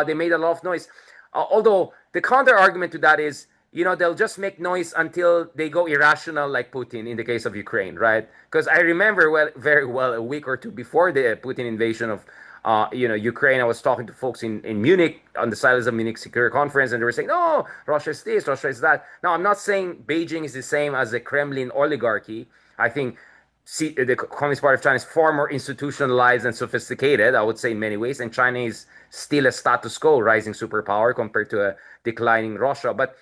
Speaker 1: They made a lot of noise. Although the counter argument to that is, they'll just make noise until they go irrational, like Putin in the case of Ukraine, right? Because I remember very well a week or two before the Putin invasion of Ukraine. I was talking to folks in Munich on the silence of Munich Security Conference, and they were saying, "No, Russia is this, Russia is that." Now, I'm not saying Beijing is the same as the Kremlin oligarchy. I think the Communist Party of China is far more institutionalized and sophisticated, I would say, in many ways, and China is still a status quo rising superpower compared to a declining Russia. But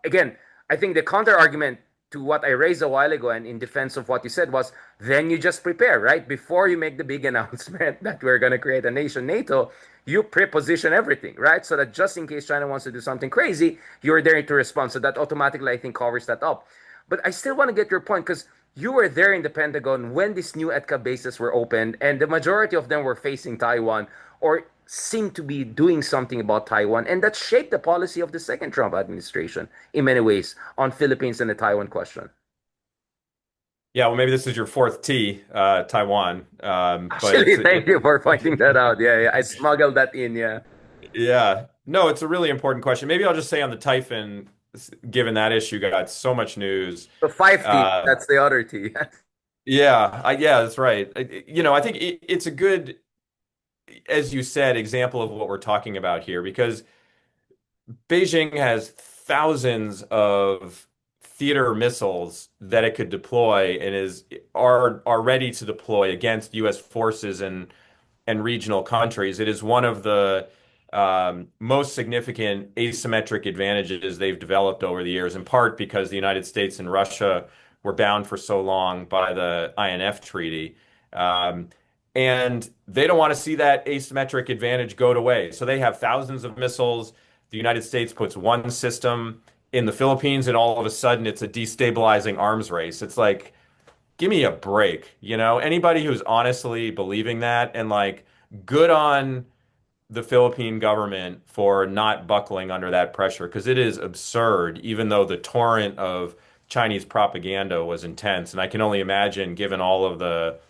Speaker 1: again, I think the counter argument to what I raised a while ago and in defense of what you said was then you just prepare, right? Before you make the big announcement that we're going to create a nation, NATO, you pre-position everything, right? So that just in case China wants to do something crazy, you're there to respond. So that automatically, I think, covers that up. But I still want to get your point because you were there in the Pentagon when these new ETCA bases were opened, and the majority of them were facing Taiwan or seemed to be doing something about Taiwan. And that shaped the policy of the second Trump administration in many ways on Philippines and the Taiwan question.
Speaker 3: Yeah, well, maybe this is your fourth T, Taiwan. But
Speaker 1: Actually, thank you for pointing that out. Yeah, yeah. I smuggled that in. Yeah.
Speaker 3: yeah, no, it's a really important question. Maybe I'll just say on the Typhoon, given that issue got so much news.
Speaker 1: The five T,
Speaker 3: Uh,
Speaker 1: that's the other T.
Speaker 3: yeah, that's right. I think it's a good, as you said, example of what we're talking about here because Beijing has thousands of theater missiles that it could deploy and are ready to deploy against U.S. forces and regional countries. It is one of the most significant asymmetric advantages they've developed over the years, in part because the United States and Russia were bound for so long by the INF Treaty. Um, and they don't want to see that asymmetric advantage go away. So they have thousands of missiles. The United States puts one system in the Philippines, and all of a sudden it's a destabilizing arms race. It's like, give me a break. Anybody who's honestly believing that and like good on the Philippine government for not buckling under that pressure because it is absurd, even though the torrent of Chinese propaganda was intense. And I can only imagine, given all of the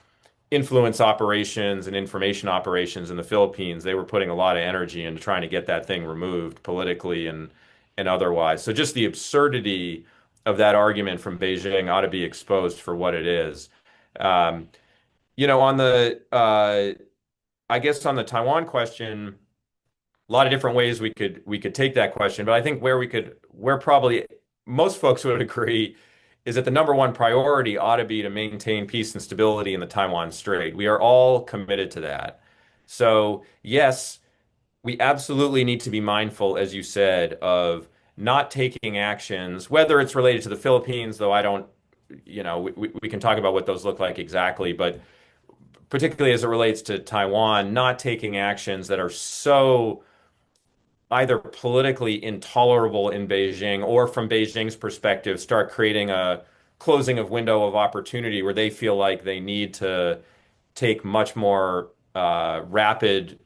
Speaker 3: influence operations and information operations in the Philippines, they were putting a lot of energy into trying to get that thing removed politically and otherwise. So just the absurdity of that argument from Beijing ought to be exposed for what it is. Um, on the I guess on the Taiwan question, a lot of different ways we could take that question, but I think where probably most folks would agree is that the number one priority ought to be to maintain peace and stability in the Taiwan Strait. We are all committed to that. So, yes, we absolutely need to be mindful, as you said, of not taking actions, whether it's related to the Philippines, though I don't, we can talk about what those look like exactly, but particularly as it relates to Taiwan, not taking actions that are so either politically intolerable in Beijing or from Beijing's perspective, start creating a closing of window of opportunity where they feel like they need to take much more rapid,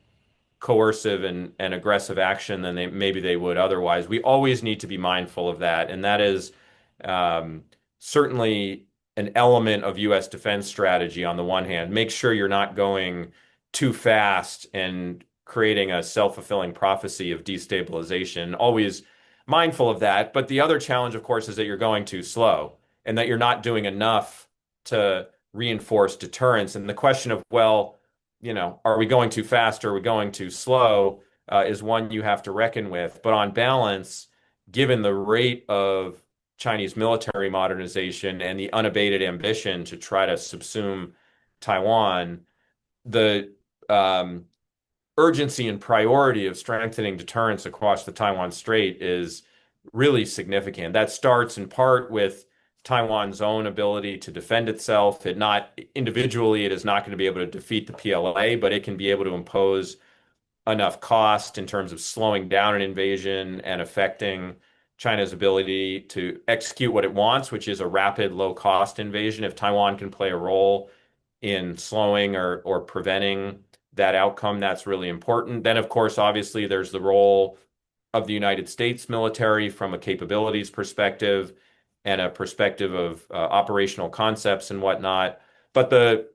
Speaker 3: coercive, and aggressive action than maybe they would otherwise. We always need to be mindful of that, and that is um, certainly an element of U.S. defense strategy on the one hand. Make sure you're not going too fast and creating a self-fulfilling prophecy of destabilization. Always mindful of that. But the other challenge, of course, is that you're going too slow and that you're not doing enough to reinforce deterrence. And the question of, well, are we going too fast or are we going too slow, is one you have to reckon with. But on balance, given the rate of Chinese military modernization and the unabated ambition to try to subsume Taiwan, the urgency and priority of strengthening deterrence across the Taiwan Strait is really significant. That starts in part with Taiwan's own ability to defend itself. Individually, it is not going to be able to defeat the PLA, but it can be able to impose enough cost in terms of slowing down an invasion and affecting China's ability to execute what it wants, which is a rapid, low-cost invasion. If Taiwan can play a role in slowing or preventing that outcome, that's really important. Then, of course, obviously, there's the role of the United States military from a capabilities perspective and a perspective of operational concepts and whatnot. But the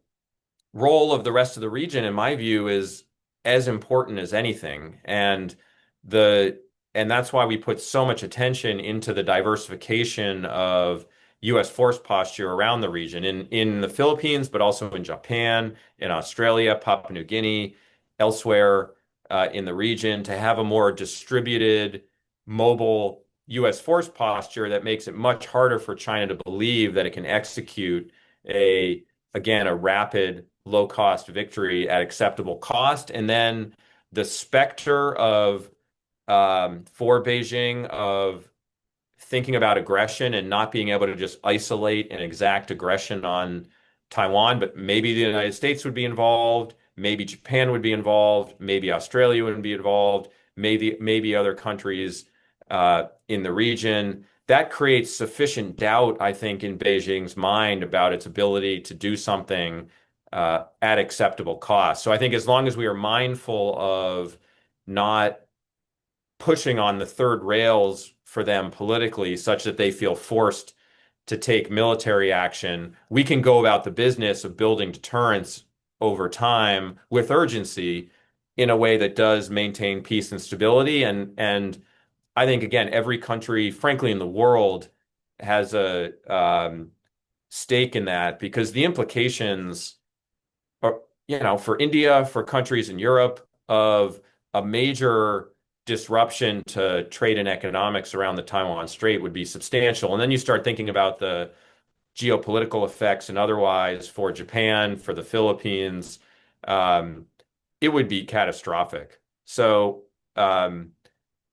Speaker 3: role of the rest of the region, in my view, is as important as anything. The and that's why we put so much attention into the diversification of U.S. force posture around the region, in the Philippines, but also in Japan, in Australia, Papua New Guinea, elsewhere in the region, to have a more distributed, mobile U.S. force posture that makes it much harder for China to believe that it can execute again, a rapid, low-cost victory at acceptable cost. And then the specter for Beijing of thinking about aggression and not being able to just isolate and exact aggression on Taiwan, but maybe the United States would be involved, maybe Japan would be involved, maybe Australia would be involved, maybe other countries in the region. That creates sufficient doubt, I think, in Beijing's mind about its ability to do something at acceptable cost. So I think as long as we are mindful of not pushing on the third rails for them politically, such that they feel forced to take military action, we can go about the business of building deterrence over time with urgency in a way that does maintain peace and stability. And I think again, every country, frankly, in the world has a stake in that because the implications are, for India, for countries in Europe, of a major disruption to trade and economics around the Taiwan Strait would be substantial. And then you start thinking about the geopolitical effects and otherwise for Japan, for the Philippines, um, it would be catastrophic. So,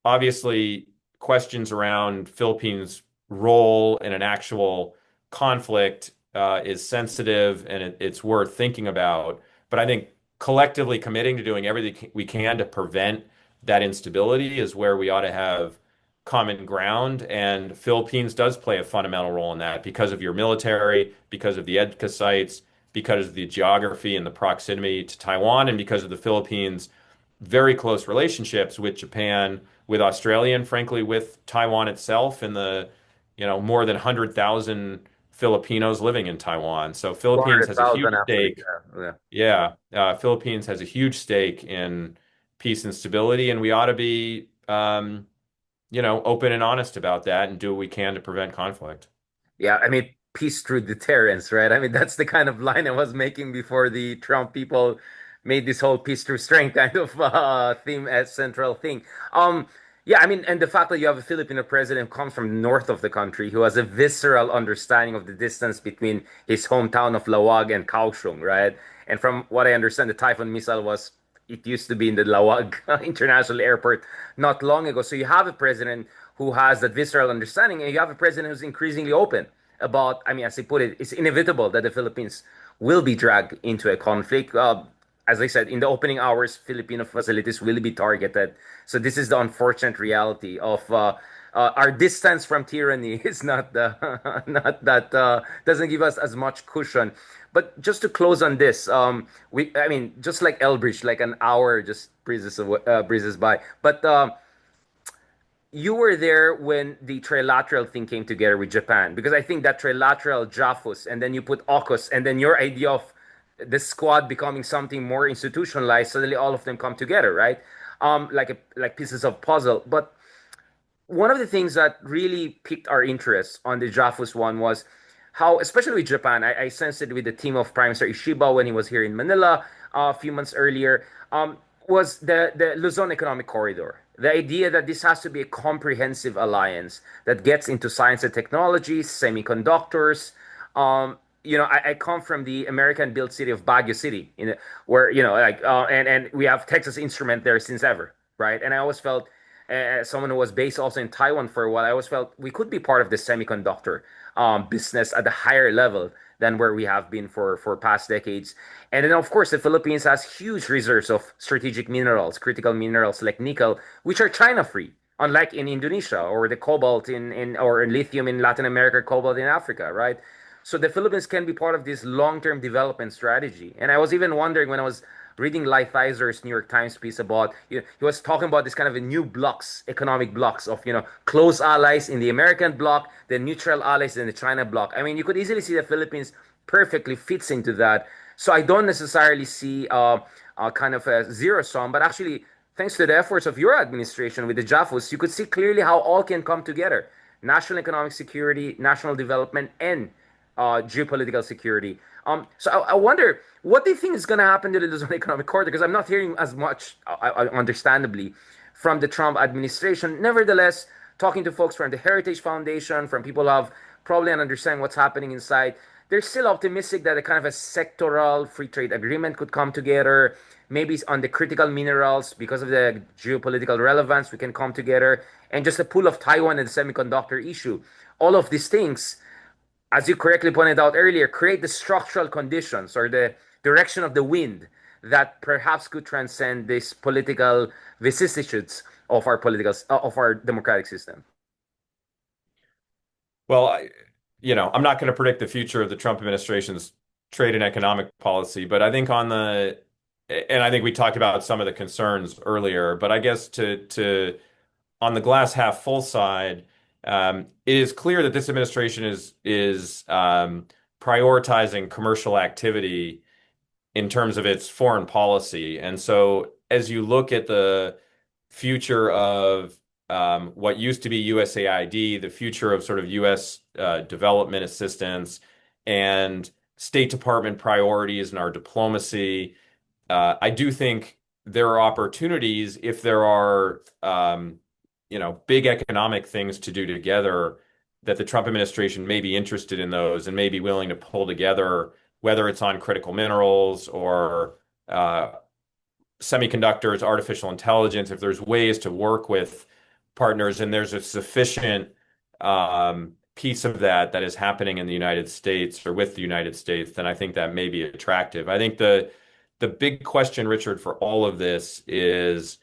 Speaker 3: obviously, questions around Philippines' role in an actual conflict is sensitive and it's worth thinking about. But I think collectively committing to doing everything we can to prevent that instability is where we ought to have common ground. And Philippines does play a fundamental role in that because of your military, because of the EDCA sites, because of the geography and the proximity to Taiwan, and because of the Philippines' very close relationships with Japan, with Australia, and frankly with Taiwan itself and the, more than 100,000 Filipinos living in Taiwan. So Philippines has a huge
Speaker 1: 400,000 actually.
Speaker 3: stake.
Speaker 1: Yeah, yeah.
Speaker 3: Yeah, Philippines has a huge stake in peace and stability, and we ought to be, open and honest about that and do what we can to prevent conflict.
Speaker 1: Yeah, I mean, peace through deterrence, right? I mean, that's the kind of line I was making before the Trump people made this whole peace through strength kind of theme as central thing. Um, yeah, I mean, and the fact that you have a Filipino president who comes from north of the country who has a visceral understanding of the distance between his hometown of Lawag and Kaohsiung, right? And from what I understand, the Typhoon missile was it used to be in the Lawag International Airport not long ago. So you have a president who has that visceral understanding, and you have a president who's increasingly open about, I mean, as I put it, it's inevitable that the Philippines will be dragged into a conflict. As I said, in the opening hours, Filipino facilities will be targeted. So this is the unfortunate reality of our distance from tyranny is not not that doesn't give us as much cushion. But just to close on this, I mean, just like Elbridge, like an hour just breezes by. But you were there when the trilateral thing came together with Japan, because I think that trilateral JAFUS, and then you put AUKUS, and then your idea of the squad becoming something more institutionalized, suddenly all of them come together, right? Like pieces of puzzle. But one of the things that really piqued our interest on the JAFUS one was how, especially with Japan, I sensed it with the team of Prime Minister Ishiba when he was here in Manila a few months earlier, was the Luzon Economic Corridor. The idea that this has to be a comprehensive alliance that gets into science and technology, semiconductors. I come from the American-built city of Baguio City, where and we have Texas Instrument there since ever, right? And I always felt someone who was based also in Taiwan for a while, I always felt we could be part of the semiconductor business at a higher level than where we have been for past decades. And then, of course, the Philippines has huge reserves of strategic minerals, critical minerals like nickel, which are China free, unlike in Indonesia or the cobalt or lithium in Latin America, cobalt in Africa, right? So the Philippines can be part of this long-term development strategy. And I was even wondering when I was reading Lai Thizer's New York Times piece about, he was talking about this kind of a new blocks, economic blocks of, close allies in the American bloc, the neutral allies in the China bloc. I mean, you could easily see the Philippines perfectly fits into that. So I don't necessarily see kind of a zero sum, but actually, thanks to the efforts of your administration with the JAFUS, you could see clearly how all can come together. National economic security, national development, and geopolitical security. So I wonder what do you think is going to happen to the Luzon Economic Corridor? Because I'm not hearing as much, understandably, from the Trump administration. Nevertheless, talking to folks from the Heritage Foundation, from people who have probably an understanding what's happening inside, they're still optimistic that a kind of a sectoral free trade agreement could come together. maybe on the critical minerals because of the geopolitical relevance, we can come together, and just the pull of Taiwan and the semiconductor issue. All of these things, as you correctly pointed out earlier, create the structural conditions or the direction of the wind that perhaps could transcend these political vicissitudes of our democratic system.
Speaker 3: Well, I'm not going to predict the future of the Trump administration's trade and economic policy, but I think and I think we talked about some of the concerns earlier, but I guess on the glass half full side, it is clear that this administration is prioritizing commercial activity in terms of its foreign policy. And so as you look at the future of what used to be USAID, the future of sort of US development assistance and State Department priorities and our diplomacy, I do think there are opportunities if there are, big economic things to do together that the Trump administration may be interested in those and may be willing to pull together, whether it's on critical minerals or uh, semiconductors, artificial intelligence, if there's ways to work with partners and there's a sufficient piece of that is happening in the United States or with the United States, then I think that may be attractive. I think the big question, Richard, for all of this is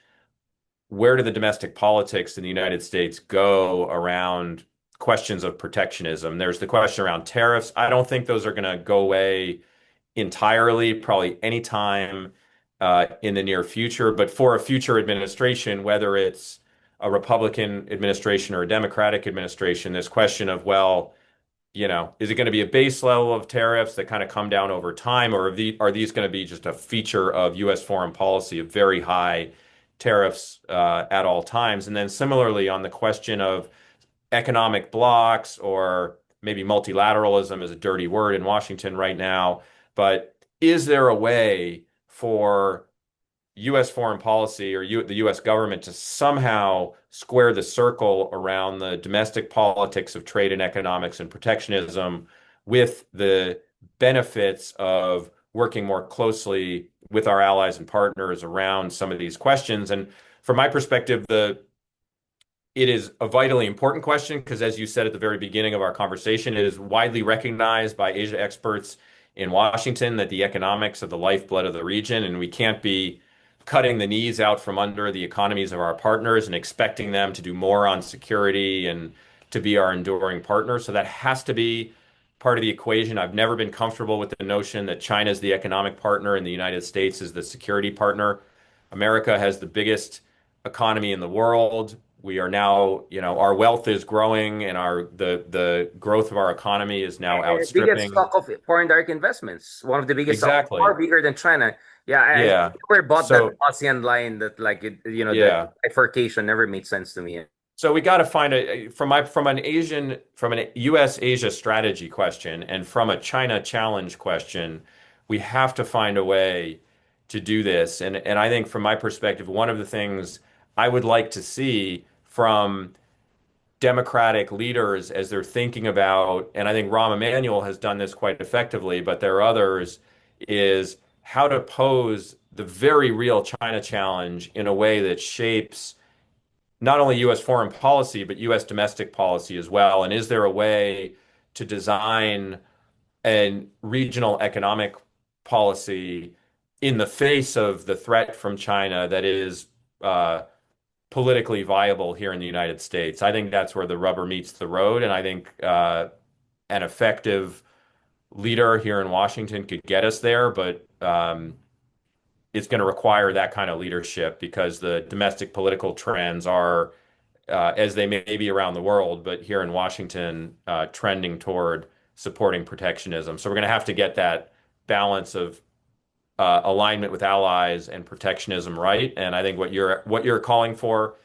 Speaker 3: where do the domestic politics in the United States go around questions of protectionism? There's the question around tariffs. I don't think those are going to go away entirely, probably anytime in the near future. But for a future administration, whether it's a Republican administration or a Democratic administration, this question of, well, is it going to be a base level of tariffs that kind of come down over time, or are these going to be just a feature of U.S. foreign policy of very high tariffs at all times? And then similarly on the question of economic blocks, or maybe multilateralism is a dirty word in Washington right now, but is there a way for U.S. foreign policy or the U.S. government to somehow square the circle around the domestic politics of trade and economics and protectionism with the benefits of working more closely with our allies and partners around some of these questions? And from my perspective, it is a vitally important question because, as you said at the very beginning of our conversation, it is widely recognized by Asia experts in Washington that the economics are the lifeblood of the region, and we can't be cutting the knees out from under the economies of our partners and expecting them to do more on security and to be our enduring partner. So that has to be part of the equation. I've never been comfortable with the notion that China is the economic partner and the United States is the security partner. America has the biggest economy in the world. We are now, our wealth is growing and the growth of our economy is now
Speaker 1: Biggest
Speaker 3: outstripping.
Speaker 1: stock of foreign direct investments, one of the biggest, far
Speaker 3: Exactly.
Speaker 1: bigger than China. Yeah, I
Speaker 3: Yeah.
Speaker 1: never bought that
Speaker 3: So,
Speaker 1: ASEAN line that like the
Speaker 3: yeah.
Speaker 1: bifurcation never made sense to me.
Speaker 3: So we got to find from an U.S. Asia strategy question and from a China challenge question, we have to find a way to do this. And I think from my perspective, one of the things I would like to see from Democratic leaders as they're thinking about, and I think Rahm Emanuel has done this quite effectively, but there are others, is how to pose the very real China challenge in a way that shapes not only U.S. foreign policy, but U.S. domestic policy as well. And is there a way to design a regional economic policy in the face of the threat from China that is uh, politically viable here in the United States? I think that's where the rubber meets the road. And I think an effective leader here in Washington could get us there, but it's going to require that kind of leadership because the domestic political trends are as they may be around the world, but here in Washington, trending toward supporting protectionism. So we're going to have to get that balance of alignment with allies and protectionism right. And I think what you're calling for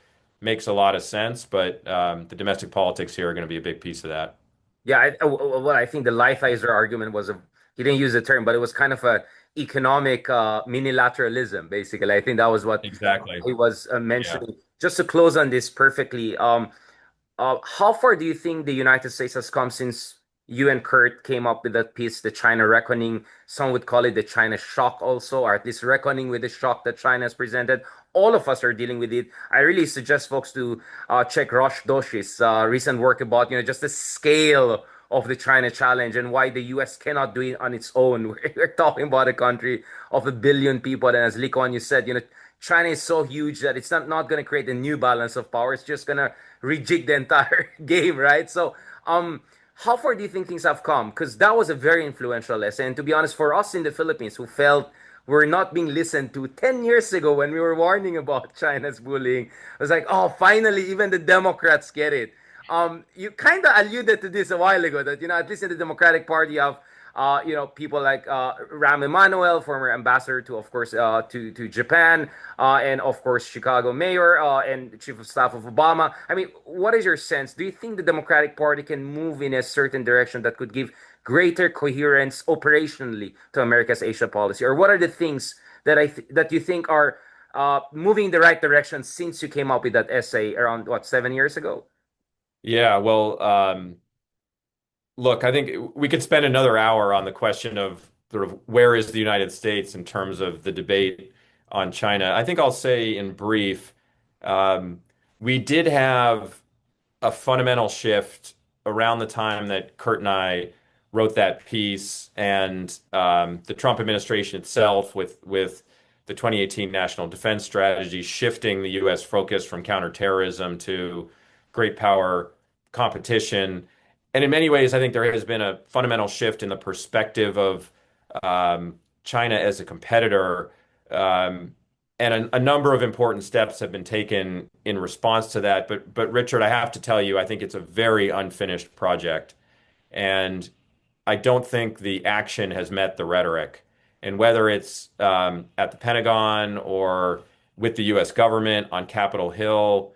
Speaker 3: makes a lot of sense, but the domestic politics here are going to be a big piece of that.
Speaker 1: Yeah, well, I think the Lighthizer argument was he didn't use the term, but it was kind of a economic minilateralism, basically. I think that was what
Speaker 3: Exactly.
Speaker 1: he was
Speaker 3: Yeah.
Speaker 1: mentioning. Just to close on this perfectly, how far do you think the United States has come since you and Kurt came up with that piece, the China Reckoning. Some would call it the China Shock also, or at least reckoning with the shock that China has presented. All of us are dealing with it. I really suggest folks to check Rosh Doshi's recent work about, just the scale of the China challenge and why the US cannot do it on its own. We're talking about a country of 1 billion people, and as Lee Kuan Yew said, China is so huge that it's not going to create a new balance of power. It's just going to rejig the entire game, right? So, how far do you think things have come? Because that was a very influential lesson. And to be honest, for us in the Philippines who felt we're not being listened to 10 years ago when we were warning about China's bullying, it was like, oh, finally, even the Democrats get it. You kind of alluded to this a while ago that, at least in the Democratic Party, you have people like Ram Emanuel, former ambassador to, of course, to Japan, and of course, Chicago mayor and chief of staff of Obama. I mean, what is your sense? Do you think the Democratic Party can move in a certain direction that could give greater coherence operationally to America's Asia policy, or what are the things that you think are moving in the right direction since you came up with that essay around what 7 years ago?
Speaker 3: Yeah, well, look, I think we could spend another hour on the question of sort of where is the United States in terms of the debate on China. I think I'll say in brief, um, we did have a fundamental shift around the time that Kurt and I wrote that piece, and the Trump administration itself, with the 2018 National Defense Strategy, shifting the U.S. focus from counterterrorism to great power competition. And in many ways, I think there has been a fundamental shift in the perspective of China as a competitor. Um, and a number of important steps have been taken in response to that. But Richard, I have to tell you, I think it's a very unfinished project. And I don't think the action has met the rhetoric. And whether it's at the Pentagon or with the US government on Capitol Hill,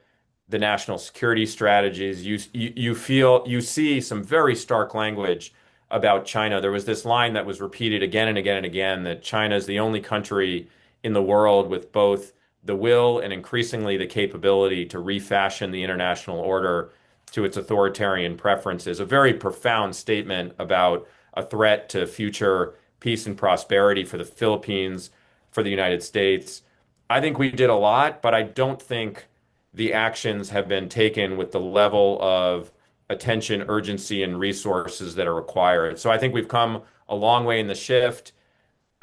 Speaker 3: the national security strategies, you see some very stark language about China. There was this line that was repeated again and again and again that China is the only country in the world with both the will and increasingly the capability to refashion the international order to its authoritarian preferences. A very profound statement about a threat to future peace and prosperity for the Philippines, for the United States. I think we did a lot, but I don't think the actions have been taken with the level of attention, urgency, and resources that are required. So I think we've come a long way in the shift.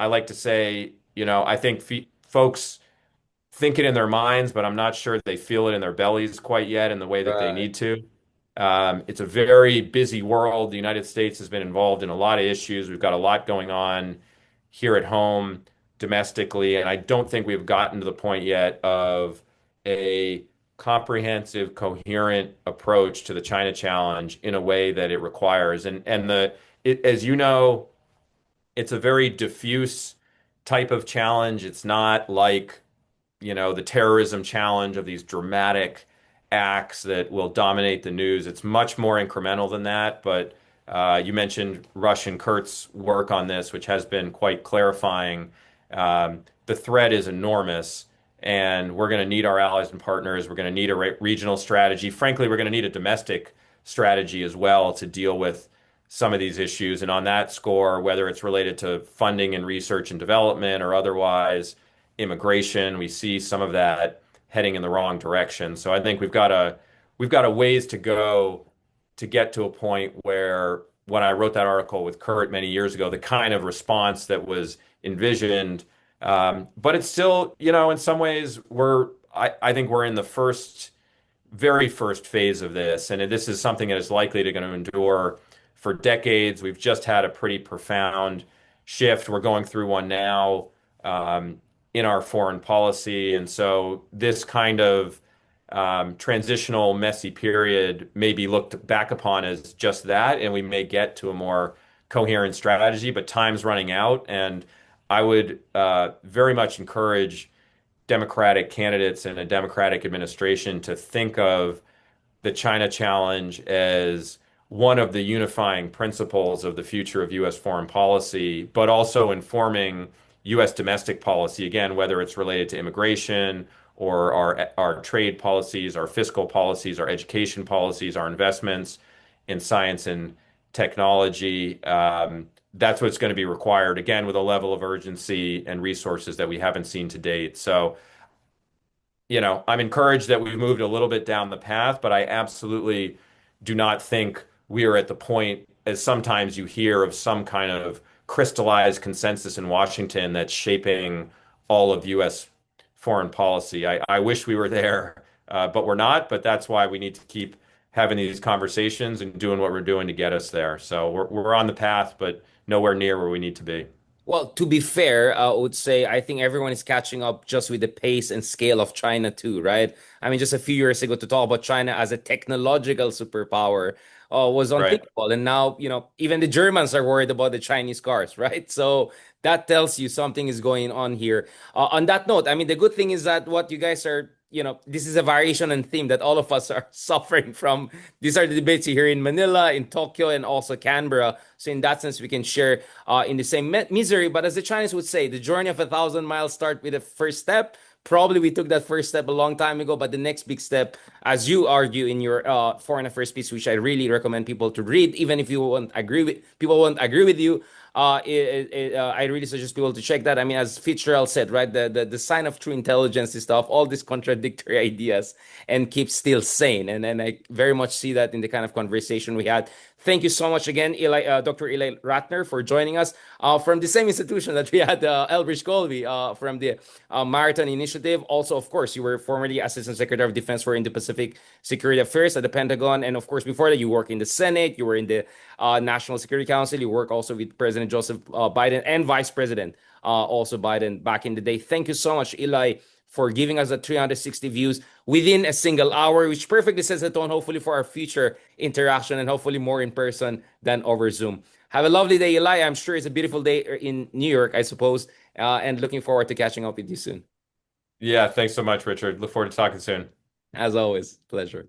Speaker 3: I like to say, I think folks think it in their minds, but I'm not sure they feel it in their bellies quite yet in the way that they
Speaker 1: Right.
Speaker 3: need to. It's a very busy world. The United States has been involved in a lot of issues. We've got a lot going on here at home, domestically, and I don't think we've gotten to the point yet of a comprehensive, coherent approach to the China challenge in a way that it requires. As you know, it's a very diffuse type of challenge. It's not like the terrorism challenge of these dramatic acts that will dominate the news. It's much more incremental than that. But you mentioned Rush and Kurt's work on this, which has been quite clarifying. The threat is enormous, and we're going to need our allies and partners. We're going to need a regional strategy. Frankly, we're going to need a domestic strategy as well to deal with some of these issues. And on that score, whether it's related to funding and research and development or otherwise, immigration, we see some of that heading in the wrong direction. So I think we've got a ways to go to get to a point where when I wrote that article with Kurt many years ago, the kind of response that was envisioned, but it's still, in some ways I think we're in the very first phase of this, and this is something that is likely to going to endure for decades. We've just had a pretty profound shift. We're going through one now in our foreign policy, and so this kind of transitional, messy period may be looked back upon as just that, and we may get to a more coherent strategy. But time's running out, and I would very much encourage Democratic candidates and a Democratic administration to think of the China challenge as one of the unifying principles of the future of U.S. foreign policy, but also informing U.S. domestic policy, again, whether it's related to immigration or our trade policies, our fiscal policies, our education policies, our investments in science and technology. That's what's going to be required, again, with a level of urgency and resources that we haven't seen to date. So, I'm encouraged that we've moved a little bit down the path, but I absolutely do not think we are at the point, as sometimes you hear, of some kind of crystallized consensus in Washington that's shaping all of U.S. foreign policy. I wish we were there, but we're not. But that's why we need to keep having these conversations and doing what we're doing to get us there. So we're on the path, but nowhere near where we need to be.
Speaker 1: Well, to be fair, I would say I think everyone is catching up just with the pace and scale of China too, right? I mean, just a few years ago to talk about China as a technological superpower was
Speaker 3: Right.
Speaker 1: unthinkable. And now, even the Germans are worried about the Chinese cars, right? So that tells you something is going on here. On that note, I mean, the good thing is that what you guys are, this is a variation and theme that all of us are suffering from. These are the debates you hear in Manila, in Tokyo, and also Canberra. So in that sense, we can share in the same misery. But as the Chinese would say, the journey of 1,000 miles start with the first step. Probably we took that first step a long time ago, but the next big step, as you argue in your foreign affairs piece, which I really recommend people to read, even if you won't agree with people won't agree with you. I really suggest people to check that. I mean, as Fitzgerald said, right, the sign of true intelligence is to have all these contradictory ideas and keep still sane. And I very much see that in the kind of conversation we had. Thank you so much again, Dr. Ely Ratner, for joining us from the same institution that we had Elbridge Colby from the Marathon Initiative. Also, of course, you were formerly Assistant Secretary of Defense for Indo-Pacific Security Affairs at the Pentagon. And of course, before that, you worked in the Senate, you were in the National Security Council, you work also with President Joseph Biden and Vice President also Biden back in the day. Thank you so much, Eli, for giving us the 360 views within a single hour, which perfectly sets the tone, hopefully, for our future interaction and hopefully more in person than over Zoom. Have a lovely day, Eli. I'm sure it's a beautiful day in New York, I suppose, and looking forward to catching up with you soon.
Speaker 3: Yeah, thanks so much, Richard. Look forward to talking soon.
Speaker 1: As always, pleasure.